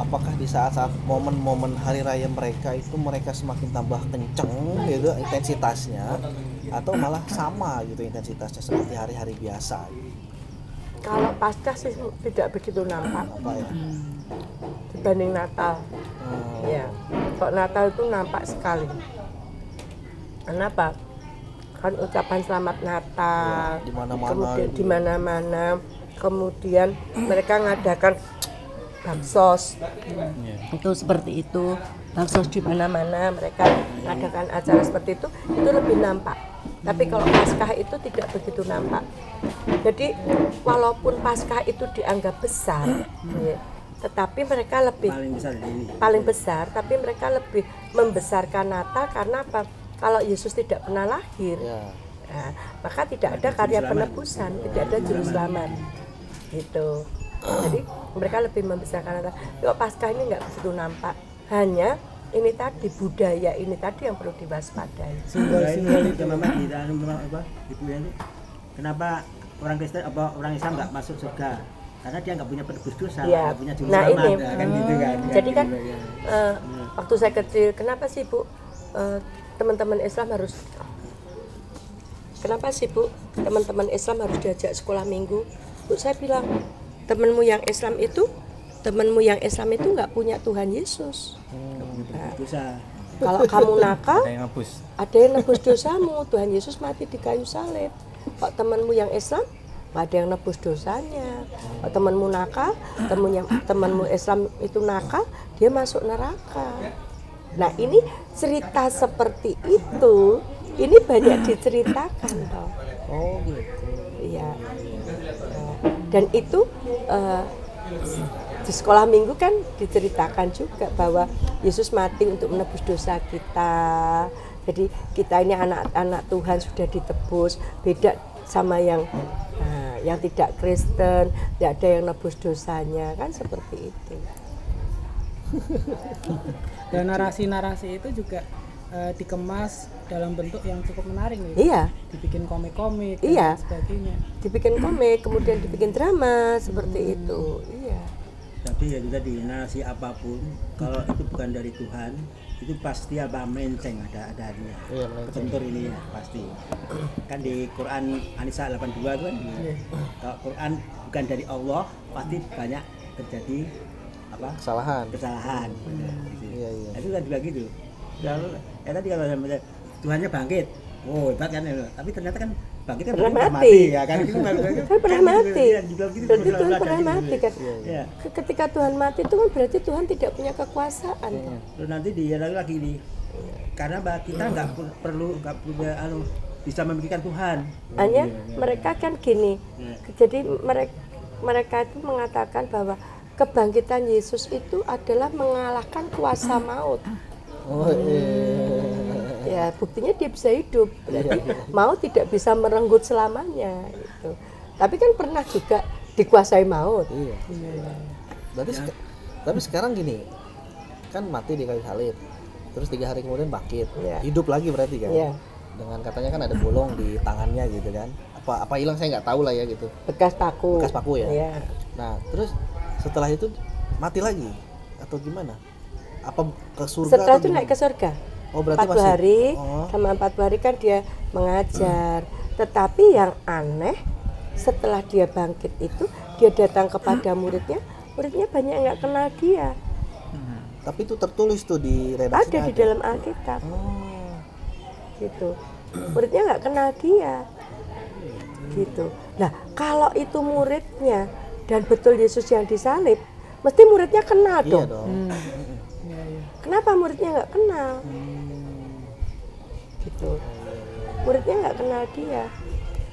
B: Apakah di saat-saat momen-momen hari raya mereka itu mereka semakin tambah kenceng gitu intensitasnya, atau malah sama gitu intensitasnya seperti hari-hari biasa?
A: Kalau Paskah sih tidak begitu nampak
B: Apa ya?
A: dibanding Natal. Ya, kok Natal itu nampak sekali. Kenapa? Kan ucapan selamat Natal,
B: Ya, di mana-mana
A: kemudian
B: itu.
A: di mana-mana, kemudian mereka ngadakan baksos. Itu seperti itu, baksos di mana-mana, mereka ngadakan acara seperti itu lebih nampak. Tapi kalau Paskah itu tidak begitu nampak. Jadi walaupun Paskah itu dianggap besar, ya, tetapi mereka lebih paling besar, tapi mereka lebih membesarkan Natal karena apa? Kalau Yesus tidak pernah lahir,
B: Ya.
A: nah, maka tidak ada karya penebusan, tidak ada juru selamat, gitu. Jadi mereka lebih membesarkan Natal. Kalau Paskah ini nggak begitu nampak, hanya ini tadi budaya ini tadi yang perlu diwaspadai.
C: Simbol-simbol itu memang di Ibu ini. Kenapa orang Kristen orang Islam nggak masuk surga? Karena dia nggak punya penebus dosa,
A: Ya.
C: nggak punya juru
A: Nah,
C: selamat,
A: ini.
C: kan gitu kan.
A: Jadi kan waktu saya kecil, kenapa sih Bu teman-teman Islam harus Islam harus diajak sekolah minggu? Bu, saya bilang temanmu yang Islam itu nggak punya Tuhan Yesus. Nah,
C: Dosa.
A: kalau kamu nakal,
E: Ada yang ngebus.
A: ada yang nebus dosamu. Tuhan Yesus mati di kayu salib. Kok temanmu yang Islam nggak ada yang nebus dosanya. Kok temanmu nakal, temanmu Islam itu nakal, dia masuk neraka. Nah, ini cerita seperti itu, ini banyak diceritakan toh.
B: Oh gitu.
A: Iya. Dan itu di sekolah minggu kan diceritakan juga bahwa Yesus mati untuk menebus dosa kita. Jadi kita ini anak-anak Tuhan sudah ditebus, beda sama yang tidak Kristen, tidak ada yang nebus dosanya, kan seperti itu.
D: Dan narasi-narasi itu juga dikemas dalam bentuk yang cukup menarik nih.
A: Iya,
D: Dibikin komik-komik
A: Iya.
D: dan sebagainya.
A: dibikin komik, kemudian dibikin drama seperti itu. Iya.
C: Tapi ya juga di narasi apapun, kalau itu bukan dari Tuhan, itu pasti apa melenceng ada harinya.
B: Iya, melenceng.
C: Kebentur ini ya pasti. Kan di Quran An-Nisa 82 kan. Kalau Quran bukan dari Allah, pasti banyak terjadi kesalahan.
B: Iya, iya.
C: Nah, itu kan juga gitu. Tadi kalau Tuhannya bangkit, hebat kan, tapi ternyata kan bangkit kan
A: Pernah
C: pernah
A: mati.
C: ya kan, itu
A: Kan pernah mati.
C: Gitu,
A: Berarti Tuhan pernah mati kan.
C: Ya.
A: Ketika Tuhan mati itu kan berarti Tuhan tidak punya kekuasaan.
C: Terus nanti dia lagi nih, karena kita nggak perlu bisa memikirkan Tuhan.
A: Hanya mereka kan gini. Jadi mereka itu mengatakan bahwa kebangkitan Yesus itu adalah mengalahkan kuasa maut.
B: Oh iya.
A: Ya, buktinya dia bisa hidup. Berarti maut tidak bisa merenggut selamanya gitu. Tapi kan pernah juga dikuasai maut.
B: Iya. Berarti tapi sekarang gini, kan mati di kayu salib, terus 3 hari kemudian bangkit,
A: Iya.
B: hidup lagi berarti kan?
A: Iya.
B: Dengan katanya kan ada bolong di tangannya gitu kan? Apa hilang saya nggak tahu lah ya gitu.
A: Bekas paku.
B: Bekas paku ya.
A: Iya.
B: Nah terus setelah itu mati lagi atau gimana? Apa ke surga?
A: Setelah
B: atau
A: itu naik
B: gimana?
A: ke surga.
B: Oh berarti
A: 40
B: masih.
A: hari,
B: Oh.
A: sama 40 hari kan dia mengajar. Tetapi yang aneh, setelah dia bangkit itu, dia datang kepada muridnya banyak yang nggak kenal dia.
B: Tapi itu tertulis tuh di redaksinya.
A: Ada di dalam Alkitab,
B: Oh.
A: gitu. Muridnya nggak kenal dia, gitu. Nah, kalau itu muridnya dan betul Yesus yang disalib, mesti muridnya kenal
B: Iya
A: dong.
B: dong.
A: Kenapa muridnya nggak kenal? Gitu. Muridnya nggak kenal dia.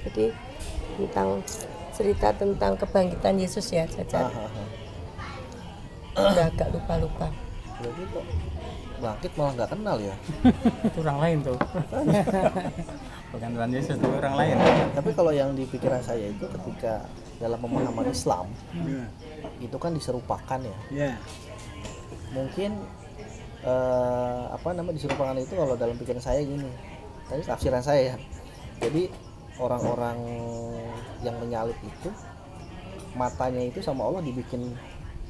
A: Jadi cerita tentang kebangkitan Yesus ya, Caca. Udah agak lupa-lupa.
B: Berarti kok bangkit malah nggak kenal ya?
E: Itu orang lain tuh. Bukan Tuhan Yesus, itu orang lain.
B: Tapi kalau yang di pikiran saya itu ketika dalam pemahaman Islam itu kan diserupakan ya.
C: Ya.
B: mungkin disuruh pangan itu kalau dalam pikiran saya gini, tadi tafsiran saya ya. Jadi orang-orang yang menyalib itu matanya itu sama Allah dibikin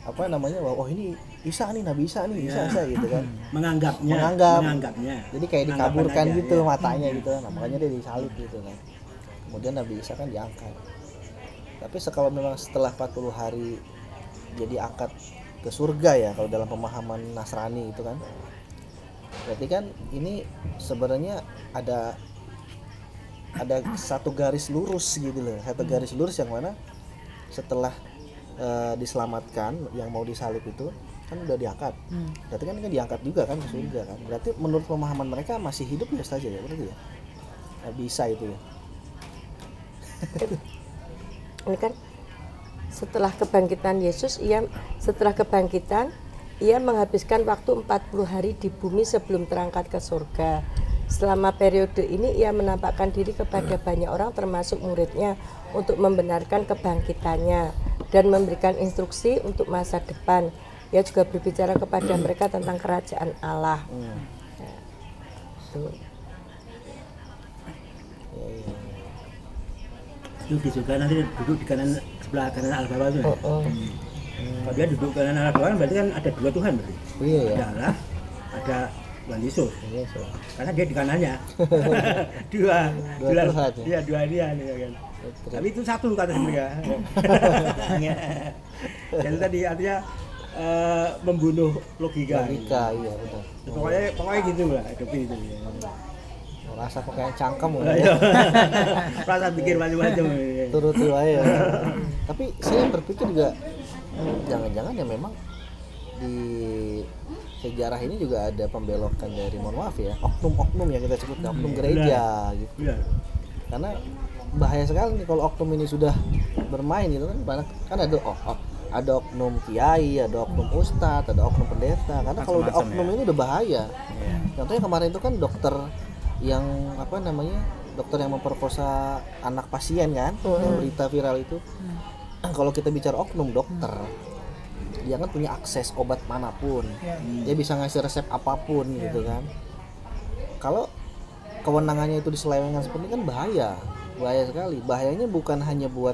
B: oh ini Isa nih, Nabi Isa nih, Isa gitu kan.
C: menganggapnya.
B: Jadi kayak dikaburkan
C: aja,
B: gitu
C: ya.
B: Matanya gitu kan. Nah, makanya dia disalib gitu kan. Kemudian Nabi Isa kan diangkat. Tapi kalau memang setelah 40 hari dia diangkat ke surga ya, kalau dalam pemahaman Nasrani itu kan, berarti kan ini sebenarnya ada satu garis lurus gitu loh, satu garis lurus yang mana setelah diselamatkan yang mau disalib itu kan udah diangkat, berarti kan diangkat juga kan ke surga kan, berarti menurut pemahaman mereka masih hidup ya saja ya, berarti ya bisa itu ya.
A: Ini kan setelah kebangkitan Yesus, setelah kebangkitan ia menghabiskan waktu 40 hari di bumi sebelum terangkat ke surga. Selama periode ini ia menampakkan diri kepada banyak orang termasuk muridnya untuk membenarkan kebangkitannya dan memberikan instruksi untuk masa depan. Ia juga berbicara kepada mereka tentang kerajaan Allah.
C: Itu di surga nanti duduk di sebelah kanan Al-Bawah itu. Kalau dia duduk kanan Al-Bawah berarti kan ada dua Tuhan berarti.
B: Iya ya.
C: Ada Allah, ada Tuhan Yesus. Karena dia di kanannya. dua
B: Tuhan.
C: Iya, dua dia kan. Tapi itu satu kata mereka. Jadi tadi artinya membunuh logika.
B: Iya betul.
C: Pokoknya gitu lah, hidupi itu.
B: Rasa pakai cangkem
C: Rasa pikir macam-macam.
B: Turuti wae. Tapi saya berpikir juga jangan-jangan ya memang di sejarah ini juga ada pembelokan dari, mohon maaf ya, oknum-oknum yang kita sebut oknum gereja gitu. Karena bahaya sekali nih kalau oknum ini sudah bermain gitu kan, banyak kan ada oknum kiai, ada oknum ustadz, ada oknum pendeta. Karena kalau udah oknum ini udah bahaya. Contohnya kemarin itu kan dokter yang dokter yang memperkosa anak pasien kan, yang berita viral itu. Kalau kita bicara oknum dokter, dia kan punya akses obat manapun, dia bisa ngasih resep apapun gitu kan. Kalau kewenangannya itu diselewengkan seperti ini kan bahaya sekali. Bahayanya bukan hanya buat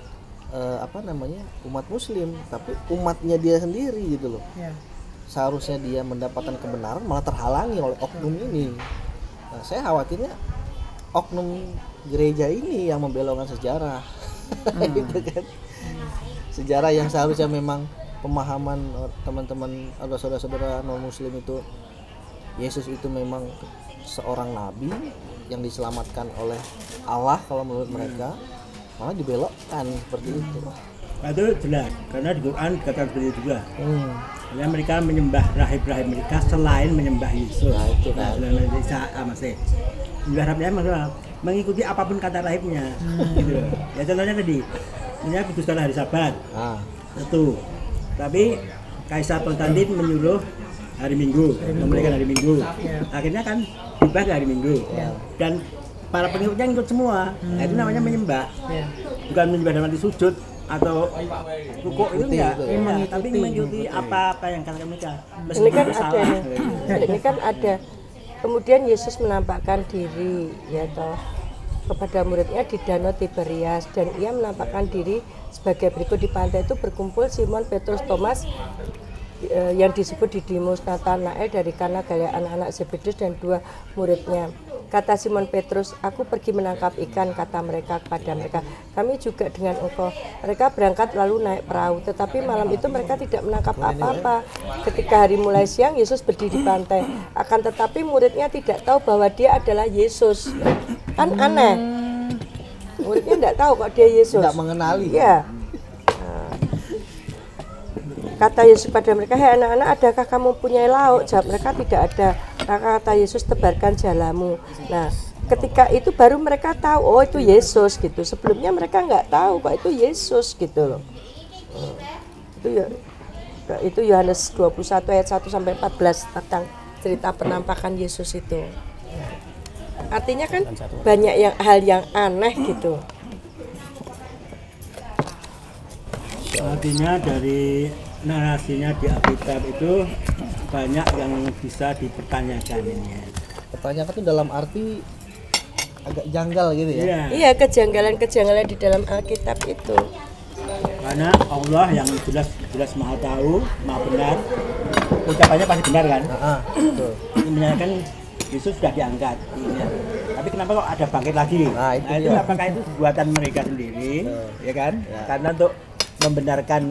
B: umat muslim, tapi umatnya dia sendiri gitu loh. Seharusnya dia mendapatkan kebenaran malah terhalangi oleh oknum ini. Nah, saya khawatirnya oknum gereja ini yang membelokkan sejarah. Gitu kan. Sejarah yang seharusnya memang pemahaman teman-teman atau saudara-saudara non muslim itu Yesus itu memang seorang nabi yang diselamatkan oleh Allah kalau menurut mereka, malah dibelokkan seperti itu.
C: Nah, itu jelas karena di Quran dikatakan seperti itu juga. Ya, mereka menyembah rahib-rahib mereka selain menyembah Yesus.
B: Nah, itu kan.
C: Menyembah rahibnya mengikuti apapun kata rahibnya. Gitu. Ya contohnya tadi, ini kuduskan hari Sabat. Satu. Tapi Kaisar Konstantin menyuruh hari Minggu, memulihkan hari Minggu. Akhirnya kan berubah ke hari Minggu. Dan para pengikutnya ngikut semua. Nah, itu namanya menyembah. Bukan menyembah dalam arti sujud atau rukuk itu enggak, tapi mengikuti apa yang kata mereka.
A: Ini kan ada. Kemudian Yesus menampakkan diri kepada muridnya di Danau Tiberias, dan ia menampakkan diri sebagai berikut. Di pantai itu berkumpul Simon, Petrus, Thomas yang disebut Didimus, Nathanael dari Kana Galilea, anak-anak Zebedius, dan dua muridnya. Kata Simon Petrus, "Aku pergi menangkap ikan," kata mereka kepada mereka. "Kami juga dengan engkau." Mereka berangkat lalu naik perahu, tetapi malam itu mereka tidak menangkap apa-apa. Ketika hari mulai siang, Yesus berdiri di pantai. Akan tetapi muridnya tidak tahu bahwa dia adalah Yesus. Kan aneh. Muridnya tidak tahu kok dia Yesus.
B: Tidak mengenali.
A: Ya. Kata Yesus pada mereka, "Hei anak-anak, adakah kamu punya lauk?" Jawab mereka, "Tidak ada." Maka kata Yesus, "Tebarkan jalamu." Nah, ketika itu baru mereka tahu, oh itu Yesus gitu. Sebelumnya mereka nggak tahu kok itu Yesus gitu loh. Itu Yohanes 21 ayat 1 sampai 14 tentang cerita penampakan Yesus itu. Artinya kan banyak hal yang aneh gitu.
C: Artinya dari narasinya di Alkitab itu banyak yang bisa dipertanyakan ini.
B: Pertanyaan itu dalam arti agak janggal gitu ya.
C: Iya.
A: Iya, kejanggalan-kejanggalan di dalam Alkitab itu.
C: Karena Allah yang jelas Maha tahu, Maha benar, ucapannya pasti benar kan?
B: Betul.
C: Ini menyatakan Yesus sudah diangkat. Iya. Tapi kenapa kok ada bangkit lagi?
B: Nah, itu
C: itu
B: dia.
C: apakah itu buatan mereka sendiri, ya kan? Karena untuk membenarkan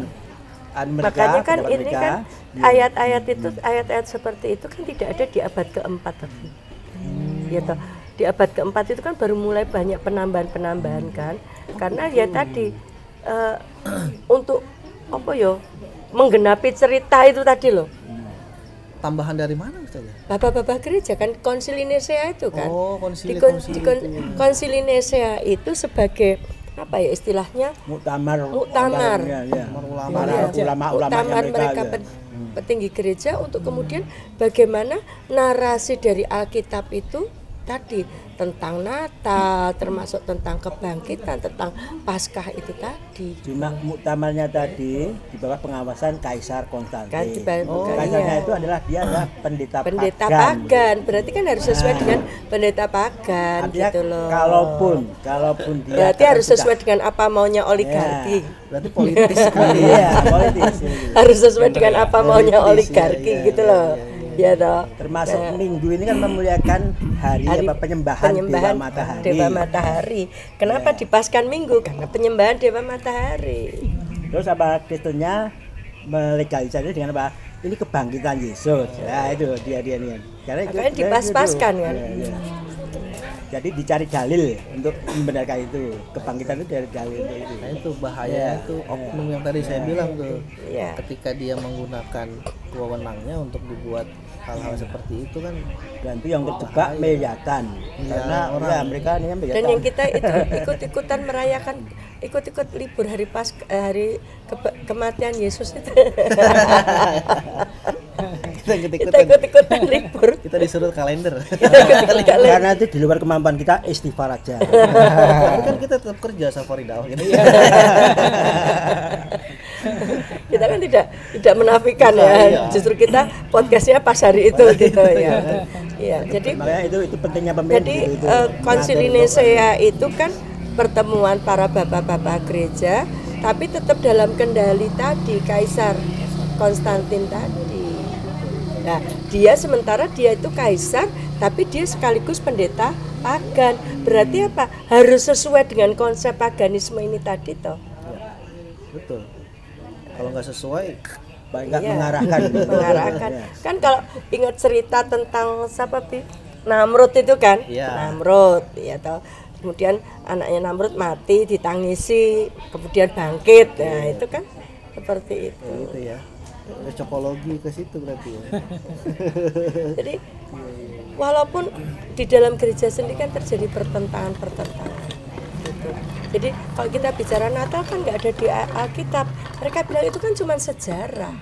C: mereka,
A: Makanya kan
C: pendapat
A: ini
C: mereka,
A: kan ayat-ayat itu, ayat-ayat seperti itu kan tidak ada di abad keempat tadi. Ya toh, di abad keempat itu kan baru mulai banyak penambahan kan, karena ya tadi untuk apa ya, menggenapi cerita itu tadi loh.
B: Tambahan dari mana Ustaz?
A: Bapak-bapak gereja kan konsili Nisea itu kan.
B: Oh, konsili
A: Di
B: itu.
A: konsili Nisea itu sebagai apa ya istilahnya?
C: muktamar,
A: Muktamar.
C: ya.
B: Ulama.
C: Para ulama-ulama
A: Muktamar mereka petinggi gereja untuk kemudian bagaimana narasi dari Alkitab itu tadi tentang Natal, termasuk tentang kebangkitan, tentang Paskah itu tadi.
C: Cuma muktamarnya tadi di bawah pengawasan Kaisar Konstantin.
A: Kan,
C: Kaisarnya itu adalah dia adalah pendeta
A: pagan. Berarti kan harus sesuai dengan pendeta pagan.
C: Artinya
A: gitu loh.
C: kalaupun dia
A: Berarti harus sesuai dengan apa maunya oligarki.
B: Berarti politis sekali
C: Iya, politis.
A: Harus sesuai dengan apa maunya oligarki gitu loh. Ya toh.
C: Termasuk minggu ini kan memuliakan hari penyembahan Dewa Matahari.
A: Kenapa dipaskan minggu? Karena penyembahan Dewa Matahari.
C: Terus apa Kristennya melegalisasi dengan apa? Ini kebangkitan Yesus. Nah, itu dia nih. Karena
A: Makanya dipas-paskan kan.
C: Ya. Jadi dicari dalil untuk membenarkan itu. Kebangkitan itu dari dalil itu.
B: Nah itu bahaya itu oknum yang tadi saya bilang tuh.
A: Iya.
B: Ketika dia menggunakan wewenangnya untuk dibuat hal-hal seperti itu kan,
C: Dan itu yang terjebak meyatan. Karena orang mereka ini meyatan.
A: Dan yang kita itu ikut-ikutan merayakan, ikut-ikut libur hari kematian Yesus itu. Kita ikut-ikutan libur.
B: Kita disuruh kalender.
C: Karena itu di luar kemampuan kita, istighfar aja.
B: Tapi kan kita tetap kerja Safari Dakwah gitu.
A: Kita kan tidak menafikan ya.
B: Iya.
A: Justru kita podcastnya pas hari itu gitu ya. Iya, jadi
C: Makanya itu pentingnya pemimpin.
A: jadi konsili Nisea itu kan pertemuan para bapak-bapak gereja, tapi tetap dalam kendali tadi Kaisar Konstantin tadi. Nah, sementara dia itu kaisar, tapi dia sekaligus pendeta pagan. Berarti apa? Harus sesuai dengan konsep paganisme ini tadi toh.
B: Betul. Kalau nggak sesuai,
C: Banyak
A: Iya,
C: mengarahkan. Ya.
A: Kan kalau ingat cerita tentang siapa Bi? Namrud itu kan?
B: Iya.
A: Namrud, ya toh. Kemudian anaknya Namrud mati, ditangisi, kemudian bangkit. Nah, itu kan seperti itu.
B: gitu ya. Cocokologi ke situ berarti ya.
A: Jadi walaupun di dalam gereja sendiri kan terjadi pertentangan gitu. Jadi kalau kita bicara Natal kan nggak ada di Alkitab. Mereka bilang itu kan cuma sejarah.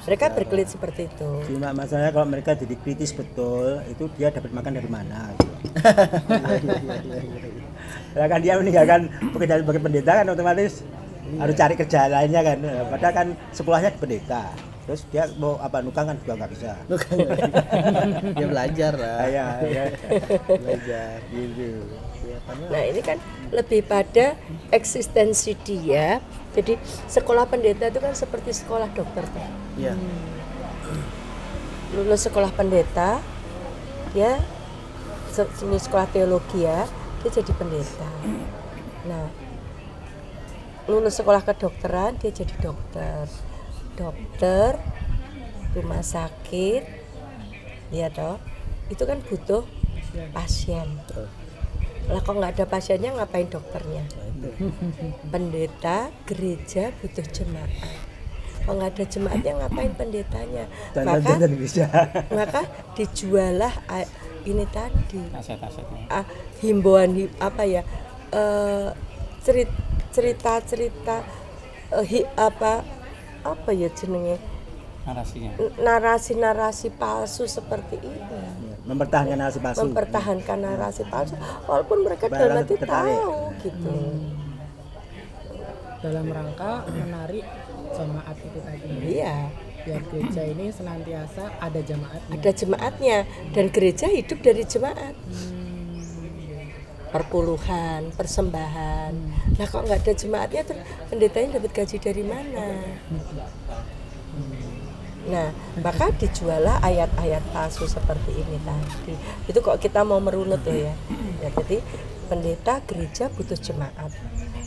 A: Mereka berkelit seperti itu.
C: Cuma masalahnya kalau mereka jadi kritis betul, itu dia dapat makan dari mana? Karena kan dia meninggalkan pekerjaan sebagai pendeta kan otomatis harus cari kerja lainnya kan. Padahal kan sekolahnya di pendeta. Terus dia mau nukang kan juga nggak bisa.
B: Dia belajar lah.
C: Ya.
B: Belajar
C: Gitu.
A: Nah ini kan lebih pada eksistensi dia. Jadi sekolah pendeta itu kan seperti sekolah dokter.
B: Iya.
A: Lulus sekolah pendeta, ya ini sekolah teologi ya, dia jadi pendeta. Nah lulus sekolah kedokteran dia jadi dokter rumah sakit, ya toh itu kan butuh pasien. Lah kok nggak ada pasiennya ngapain dokternya? Pendeta gereja butuh jemaat. Kalau nggak ada jemaatnya ngapain pendetanya? Maka dijualah ini tadi
E: aset-asetnya.
A: Himbauan cerita-cerita apa ya jenenge
E: Narasinya.
A: narasi-narasi palsu seperti ini.
C: Mempertahankan narasi palsu walaupun mereka dalam hati tahu gitu.
D: dalam rangka menarik jemaat itu tadi.
A: Iya,
D: Biar gereja ini senantiasa ada jemaatnya.
A: ada jemaatnya dan gereja hidup dari jemaat. Perpuluhan, persembahan. Nah, kok nggak ada jemaatnya, terus pendetanya dapat gaji dari mana? Nah, maka dijualah ayat-ayat palsu seperti ini tadi. Itu kok kita mau merunut loh ya. Ya, jadi pendeta gereja butuh jemaat.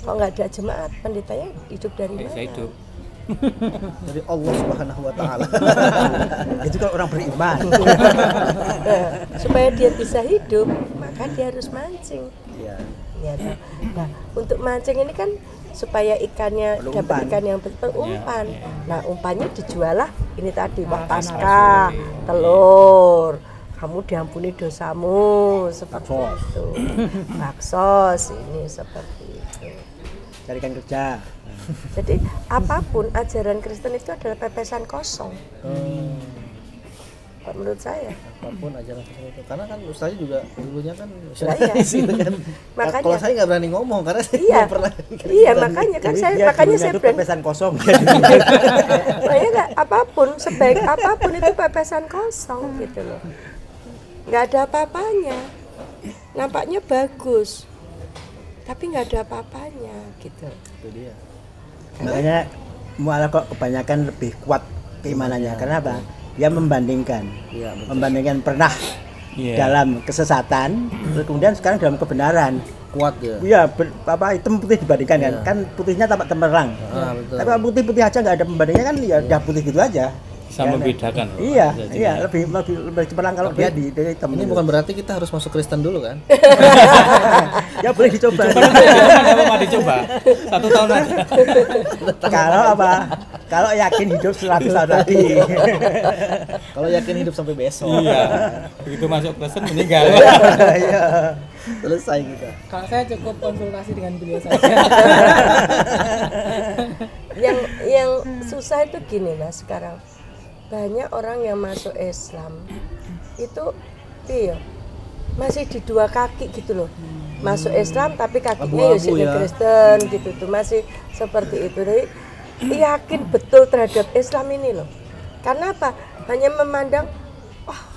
A: Kok nggak ada jemaat, pendetanya hidup dari mana?
E: Saya hidup.
B: Dari Allah Subhanahu wa taala.
C: Itu kalau orang beriman.
A: Nah, supaya dia bisa hidup, maka dia harus mancing.
B: Iya.
A: Ya, toh. Nah, untuk mancing ini kan supaya ikannya
C: Perlu
A: dapat
C: umpan.
A: ikan yang betul umpan.
E: Ya.
A: Nah, umpannya dijual lah ini tadi
D: Ah,
A: pasca, telur. Kamu diampuni dosamu seperti
C: Baksos.
A: itu. Baksos ini seperti itu.
C: Carikan kerja.
A: Jadi apapun ajaran Kristen itu adalah pepesan kosong. Menurut saya.
B: Apapun ajaran seperti itu. Karena kan Ustaznya juga dulunya kan
A: Lah, iya.
B: misionaris gitu kan.
A: Makanya-
B: Kalau saya nggak berani ngomong karena saya
A: Iya,
B: nggak pernah.
A: iya makanya kan
C: Jadi
A: saya
C: dia
A: makanya
C: dulunya
A: saya
C: itu
A: berani.
C: pepesan kosong.
A: Makanya nggak apapun sebaik apapun itu pepesan kosong gitu loh. Nggak ada apa-apanya. Nampaknya bagus, tapi nggak ada apa-apanya gitu.
B: Itu dia.
C: Makanya mualaf kok kebanyakan lebih kuat keimanannya. Karena apa? Dia membandingkan.
B: Iya, betul.
C: Membandingkan pernah
E: Iya.
C: dalam kesesatan, terus kemudian sekarang dalam kebenaran.
B: Kuat ya.
C: Iya, hitam putih dibandingkan kan.
B: Iya.
C: Kan putihnya tampak cemerlang.
B: Betul.
C: Tapi kalau putih-putih aja nggak ada pembandingnya kan ya udah putih gitu aja.
E: Bisa
C: Ya,
E: membedakan.
C: Iya,
E: Jadi,
C: iya lebih cemerlang kalau
B: Tapi
C: dia di hitam.
B: Ini
C: gitu.
B: bukan berarti kita harus masuk Kristen dulu kan?
C: Ya boleh dicoba.
E: Nggak apa-apa dicoba. 1 tahun aja.
C: Kalau apa? Kalau yakin hidup 100 tahun lagi.
B: Kalau yakin hidup sampai besok.
E: Iya. Begitu masuk Kristen meninggal.
C: Iya.
B: Selesai kita.
D: Kalau saya cukup konsultasi dengan beliau saja.
A: Yang susah itu gini lah sekarang. Banyak orang yang masuk Islam itu iya masih di dua kaki gitu loh. Masuk Islam tapi kakinya
B: Abu-abu
A: ya
B: ya.
A: Kristen gitu tuh, masih seperti itu. Jadi yakin betul terhadap Islam ini loh. Karena apa? Hanya memandang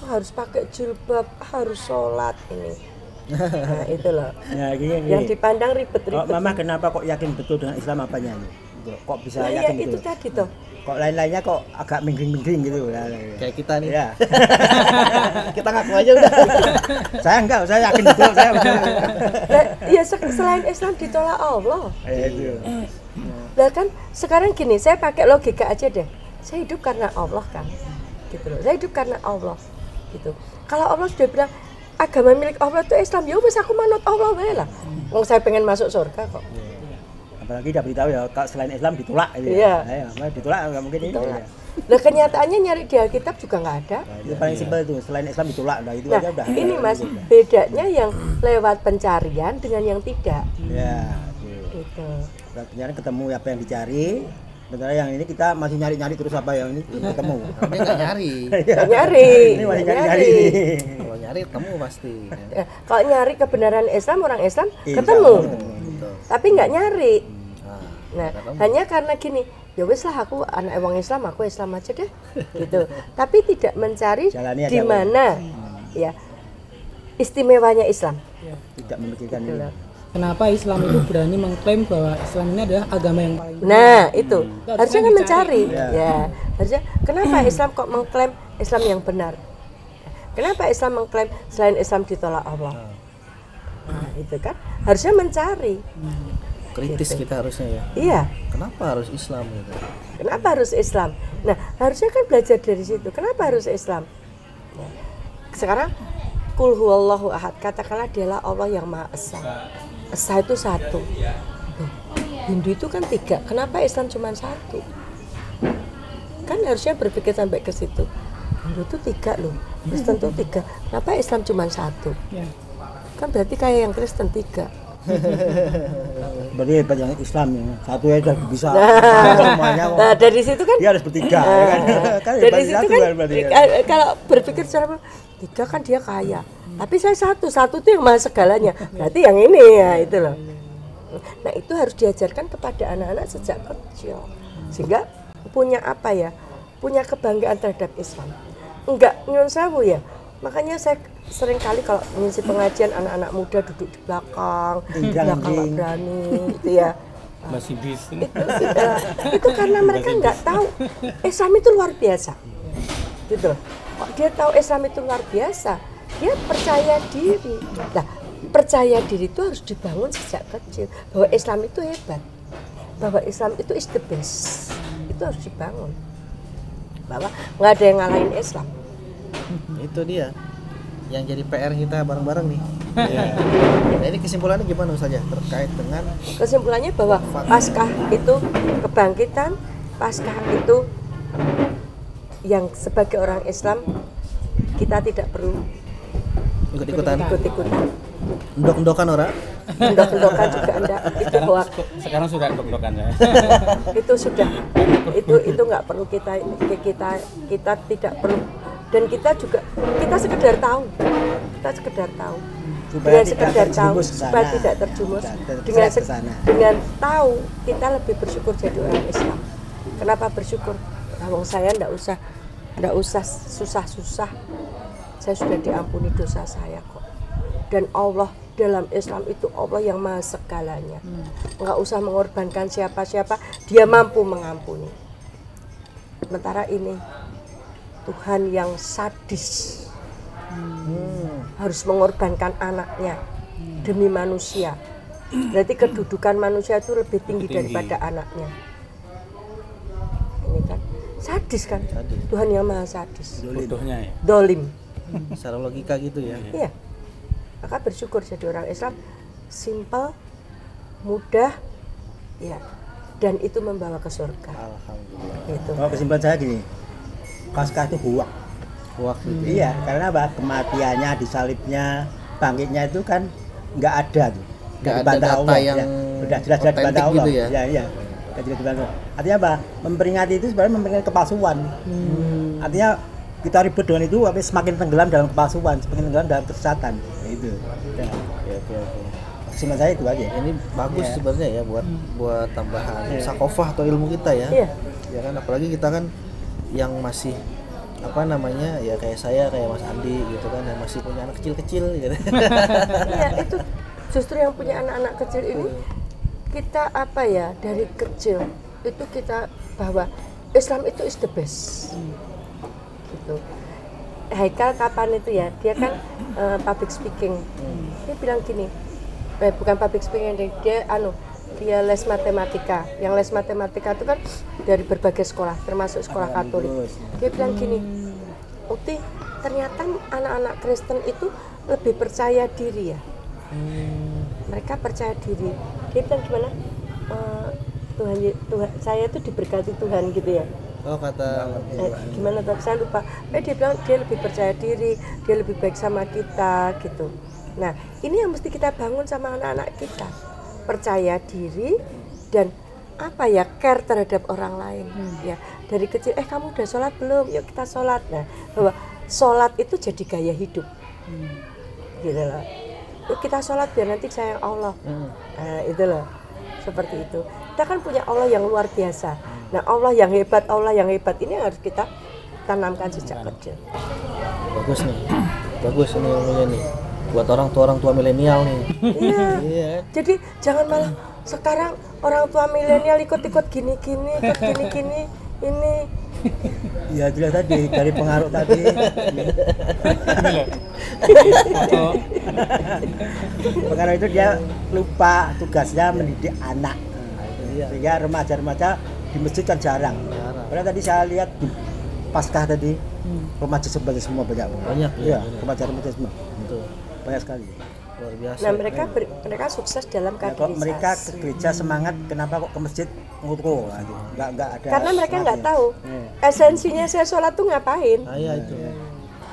A: harus pakai jilbab, harus sholat ini. Nah, itu loh.
C: Ya gini.
A: Yang dipandang
C: Kok
A: ribet-ribet.
C: Mama kenapa kok yakin betul dengan Islam apanya nih? Kok bisa
A: Nah, ya
C: yakin
A: itu
C: gitu?
A: tadi toh.
C: Kok lain-lainnya kok agak minggring-minggring gitu?
B: Kayak kita nih.
C: Iya.
B: Kita ngaku aja udah.
C: Saya enggak, saya yakin betul saya.
A: Nah, ya selain Islam ditolak Allah.
C: Itu.
A: Lah kan sekarang gini, saya pakai logika aja deh. Saya hidup karena Allah kan. Gitu loh. Saya hidup karena Allah. Gitu. Kalau Allah sudah bilang agama milik Allah itu Islam, ya wis aku manut Allah wae lah. Wong saya pengen masuk surga kok.
C: Apalagi udah beritahu ya, kalau selain Islam ditolak. Gitu
A: Iya.
C: Ya, ditolak nggak mungkin ini.
A: Ditolak.
C: Ya.
A: Nah kenyataannya nyari di Alkitab juga nggak ada.
C: Itu paling simpel itu, selain Islam ditolak. Nah itu
A: Nah
C: aja udah.
A: ini mas, bedanya yang lewat pencarian dengan yang tidak.
C: Ya.
A: Gitu.
C: Ternyata ketemu apa yang dicari. Sementara yang ini kita masih nyari-nyari terus apa yang ini belum ketemu.
B: Dia nggak nyari.
A: Nggak nyari.
C: Ini masih
A: nggak
C: nyari-nyari.
B: Kalau nyari ketemu pasti.
A: Kalau nyari kebenaran Islam, orang Islam
C: Iya,
A: ketemu.
B: Betul.
A: Tapi nggak nyari.
B: Nah,
A: Nah, hanya karena gini, ya wis lah aku anak wong Islam, aku Islam aja deh, gitu. Tapi tidak mencari
C: Jalani aja,
A: di mana, ya istimewanya Islam.
C: Tidak memikirkan
A: Gitu
C: ini.
A: loh.
D: Kenapa Islam itu berani mengklaim bahwa Islam ini adalah agama yang paling
A: Nah, itu
D: Itu
A: harusnya kan
D: harusnya
A: mencari,
C: dicari.
A: ya. Harusnya kenapa Islam kok mengklaim Islam yang benar? Kenapa Islam mengklaim selain Islam ditolak Allah? Nah, itu kan harusnya mencari.
B: kritis kita harusnya ya.
A: Iya.
B: Kenapa harus Islam gitu?
A: Kenapa harus Islam? Nah, harusnya kan belajar dari situ. Kenapa harus Islam? Ya. Sekarang, Qul huwallahu ahad. Katakanlah dialah Allah yang Maha Esa. Esa itu satu. Loh, Hindu itu kan 3. Kenapa Islam cuma 1? Kan harusnya berpikir sampai ke situ. Hindu itu 3 loh. Kristen itu 3. Kenapa Islam cuma 1?
D: Ya.
A: Kan berarti kayak yang Kristen 3.
C: Berarti hebat yang Islam yang satu ya udah bisa semuanya.
A: Nah, dari situ kan
C: Dia harus bertiga ya kan. Kan hebat
A: dari
C: di
A: situ
C: satu
A: kan
C: kan berarti. Ya.
A: kalau berpikir secara 3 kan dia kaya, tapi saya satu tuh yang maha segalanya, berarti yang ini ya itu loh. Nah itu harus diajarkan kepada anak-anak sejak kecil, sehingga punya apa ya, punya kebanggaan terhadap Islam. Enggak nyun sewu ya, makanya saya sering kali kalau mengisi pengajian anak-anak muda duduk di belakang nggak berani gitu ya.
E: Masih bisa.
A: Itu karena mereka nggak tahu Islam itu luar biasa, gitu loh. Kok dia tahu Islam itu luar biasa, dia percaya diri. Nah, percaya diri itu harus dibangun sejak kecil bahwa Islam itu hebat, bahwa Islam itu is the best. Itu harus dibangun bahwa nggak ada yang ngalahin Islam.
B: Itu dia yang jadi PR kita bareng-bareng nih. Nah ini kesimpulannya gimana saja terkait dengan
A: Kesimpulannya bahwa Paskah itu kebangkitan, Paskah itu yang sebagai orang Islam kita tidak perlu
B: ikut-ikutan,
A: endok-endokan orang, endok-endokan juga enggak, itu hoax.
E: Sekarang sudah endok-endokan ya.
A: Itu sudah, itu nggak perlu kita tidak perlu, dan kita juga kita sekedar tahu
C: supaya
A: dengan sekedar tahu
C: terjumus
A: supaya tidak terjumus dengan tahu kita lebih bersyukur jadi orang Islam. Kenapa bersyukur? Wong saya ndak usah susah-susah, saya sudah diampuni dosa saya kok. Dan Allah dalam Islam itu Allah yang maha segalanya, nggak usah mengorbankan siapa-siapa, dia mampu mengampuni. Sementara ini Tuhan yang sadis, harus mengorbankan anaknya demi manusia. Berarti kedudukan manusia itu lebih tinggi daripada anaknya. Ini kan sadis kan? Tuhan yang maha sadis.
E: Bodohnya ya.
A: Dolim.
B: secara logika gitu ya.
A: Iya. Maka bersyukur jadi orang Islam, simple, mudah, ya, dan itu membawa ke surga.
B: Alhamdulillah.
A: Gitu.
C: Oh, kesimpulan saya gini, Paskah itu huwak.
B: Waktu itu.
C: Iya, karena apa? Kematiannya, disalibnya, bangkitnya itu kan nggak ada tuh.
B: Nggak ada
C: dibantah
B: data
C: Allah,
B: yang
C: ya. Udah jelas-jelas dibantah Allah.
B: gitu ya?
C: Iya, iya. Nggak jelas dibantah. Artinya apa? Memperingati itu sebenarnya memperingati kepalsuan. Artinya kita ribut dengan itu, tapi semakin tenggelam dalam kepalsuan, semakin tenggelam dalam kesesatan. Ya, itu. Ya.
B: Oke.
C: Kesimpulan saya itu aja.
B: Ini bagus
C: Ya.
B: sebenarnya ya buat tambahan sakofah atau ilmu kita ya.
A: Iya.
B: Ya kan, apalagi kita kan yang masih apa namanya ya kayak saya, kayak Mas Andi gitu kan, yang masih punya anak kecil-kecil gitu.
A: Iya, itu justru yang punya anak-anak kecil ini, kita apa ya, dari kecil itu kita bahwa Islam itu is the best. Gitu. Haikal kapan itu ya, dia kan public speaking. Dia bilang gini, bukan public speaking, dia les matematika. Yang les matematika itu kan dari berbagai sekolah, termasuk sekolah Katolik. Dia bilang gini, Uti, ternyata anak-anak Kristen itu lebih percaya diri ya. Mereka percaya diri. Dia bilang gimana? Tuhan, saya itu diberkati Tuhan gitu ya.
B: Oh kata
A: Gimana tadi saya lupa. Dia bilang dia lebih percaya diri, dia lebih baik sama kita gitu. Nah, ini yang mesti kita bangun sama anak-anak kita. Percaya diri dan apa ya, care terhadap orang lain. Ya, dari kecil kamu udah sholat belum? Yuk kita sholat. Nah, bahwa sholat itu jadi gaya hidup. Gitu loh. Yuk kita sholat biar nanti sayang Allah. Nah, itu loh. Seperti itu. Kita kan punya Allah yang luar biasa. Nah, Allah yang hebat ini harus kita tanamkan sejak kecil.
B: bagus nih ilmunya nih buat orang tua milenial nih.
A: Iya. Jadi jangan malah sekarang orang tua milenial ikut gini ini.
C: Ya jelas tadi dari pengaruh tadi. Pengaruh itu dia lupa tugasnya mendidik anak. Sehingga remaja-remaja di masjid kan jarang. Karena tadi saya lihat di Paskah tadi remaja semua banyak. Iya, remaja semua.
B: Betul.
C: Banyak sekali.
B: Luar biasa.
A: Nah, mereka sukses dalam
C: Kok
A: kaderisasi.
C: mereka ke gereja semangat, kenapa kok ke masjid ngutro? Nggak ada.
A: Karena mereka nggak
C: semangatnya.
A: tahu esensinya saya sholat tuh ngapain.
B: Iya itu.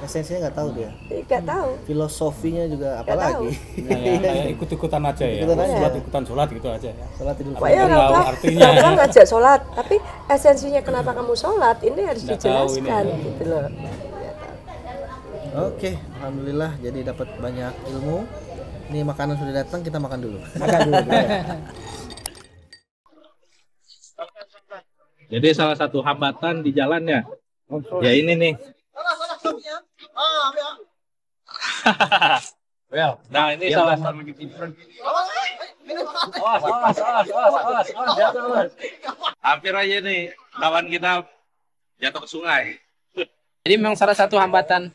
B: Esensinya nggak tahu dia.
A: Nggak tahu.
B: Filosofinya juga
A: Nggak
B: apalagi.
E: Kayak ikut-ikutan aja ya.
B: Ikutan aja.
E: Ikutan sholat gitu aja ya.
B: Sholat Idul Fitri.
A: Pokoknya orang tua ngajak sholat, tapi esensinya kenapa kamu sholat ini harus
E: Nggak tahu
A: dijelaskan
E: ini.
A: gitu loh.
B: Oke, alhamdulillah jadi dapat banyak ilmu Ini makanan sudah datang, kita makan dulu.
C: Makan dulu.
E: Jadi salah satu hambatan di jalan ya, ya ini nih. Nah ini salah satu. Hampir aja nih kawan kita jatuh ke sungai.
F: Jadi memang salah satu hambatan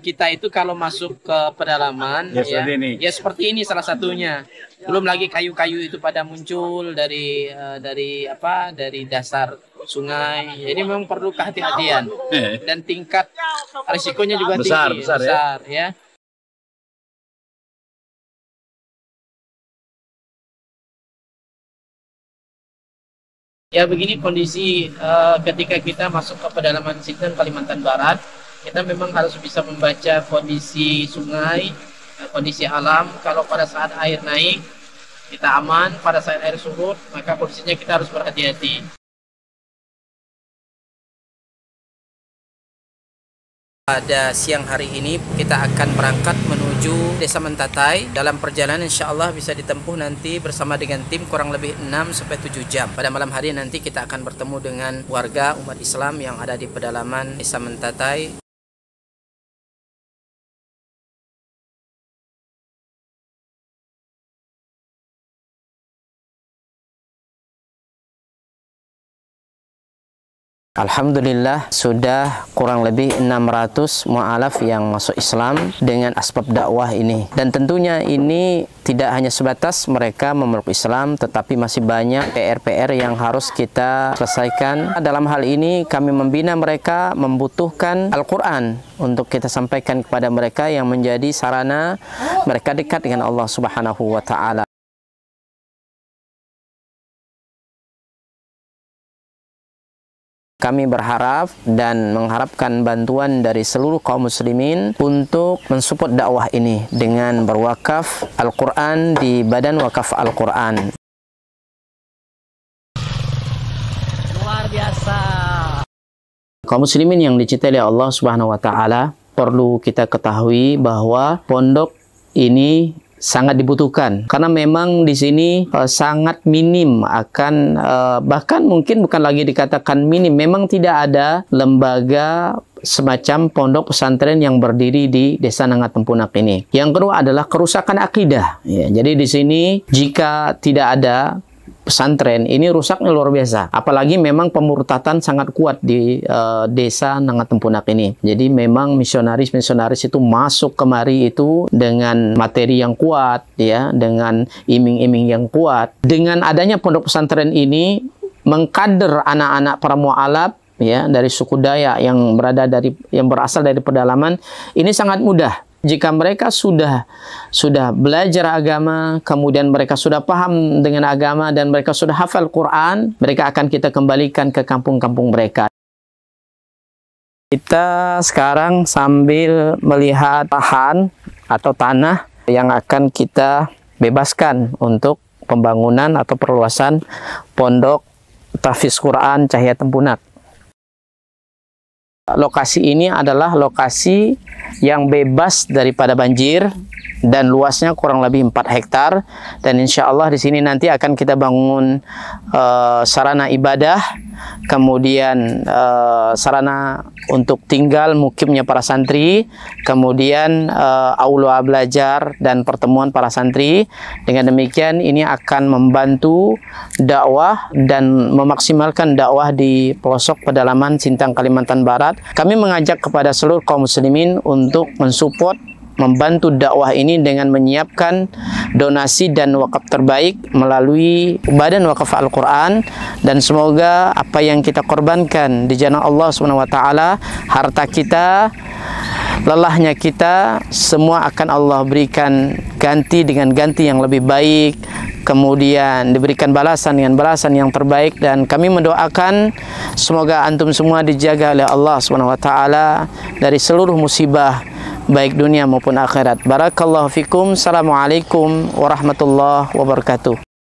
F: kita itu kalau masuk ke pedalaman ya seperti ini salah satunya. Belum lagi kayu-kayu itu pada muncul dari dasar sungai. Jadi memang perlu kehati-hatian dan tingkat risikonya juga tinggi, besar ya. Ya begini kondisi ketika kita masuk ke pedalaman Sinten, Kalimantan Barat, kita memang harus bisa membaca kondisi sungai, kondisi alam. Kalau pada saat air naik, kita aman. Pada saat air surut, maka kondisinya kita harus berhati-hati. Pada siang hari ini kita akan berangkat menuju Desa Mentatai. Dalam perjalanan insya Allah bisa ditempuh nanti bersama dengan tim kurang lebih 6-7 jam. Pada malam hari nanti kita akan bertemu dengan warga umat Islam yang ada di pedalaman Desa Mentatai. Alhamdulillah sudah kurang lebih 600 mu'alaf yang masuk Islam dengan asbab dakwah ini. Dan tentunya ini tidak hanya sebatas mereka memeluk Islam, tetapi masih banyak PR-PR yang harus kita selesaikan. Dalam hal ini kami membina mereka membutuhkan Al-Quran untuk kita sampaikan kepada mereka yang menjadi sarana mereka dekat dengan Allah Subhanahu wa Ta'ala. Kami berharap dan mengharapkan bantuan dari seluruh kaum muslimin untuk mensupport dakwah ini dengan berwakaf Al-Quran di Badan Wakaf Al-Quran. Luar biasa. Kaum muslimin yang dicintai oleh Allah Subhanahu wa Ta'ala, perlu kita ketahui bahwa pondok ini sangat dibutuhkan karena memang di sini sangat minim akan bahkan mungkin bukan lagi dikatakan minim, memang tidak ada lembaga semacam pondok pesantren yang berdiri di Desa Nangatempunak ini. Yang kedua adalah kerusakan akidah. Ya, jadi di sini jika tidak ada pesantren ini rusaknya luar biasa. Apalagi memang pemurtatan sangat kuat di Desa Nangatempunak ini. Jadi memang misionaris-misionaris itu masuk kemari itu dengan materi yang kuat, ya, dengan iming-iming yang kuat. Dengan adanya pondok pesantren ini mengkader anak-anak para mu'alaf, ya, dari suku Dayak yang berasal dari pedalaman ini sangat mudah. Jika mereka sudah belajar agama, kemudian mereka sudah paham dengan agama dan mereka sudah hafal Quran, mereka akan kita kembalikan ke kampung-kampung mereka. Kita sekarang sambil melihat lahan atau tanah yang akan kita bebaskan untuk pembangunan atau perluasan pondok tahfiz Quran Cahaya Tempunak. Lokasi ini adalah lokasi yang bebas daripada banjir dan luasnya kurang lebih 4 hektar, dan insya Allah di sini nanti akan kita bangun sarana ibadah, kemudian sarana untuk tinggal mukimnya para santri, kemudian aula belajar dan pertemuan para santri. Dengan demikian ini akan membantu dakwah dan memaksimalkan dakwah di pelosok pedalaman Sintang Kalimantan Barat. Kami mengajak kepada seluruh kaum muslimin untuk mensupport, membantu dakwah ini dengan menyiapkan donasi dan wakaf terbaik melalui Badan Wakaf Al-Quran, dan semoga apa yang kita korbankan di jalan Allah SWT, harta kita, lelahnya kita, semua akan Allah berikan ganti dengan ganti yang lebih baik, kemudian diberikan balasan dengan balasan yang terbaik. Dan kami mendoakan semoga antum semua dijaga oleh Allah SWT dari seluruh musibah baik dunia maupun akhirat. Barakallahu fikum. Assalamualaikum warahmatullahi wabarakatuh.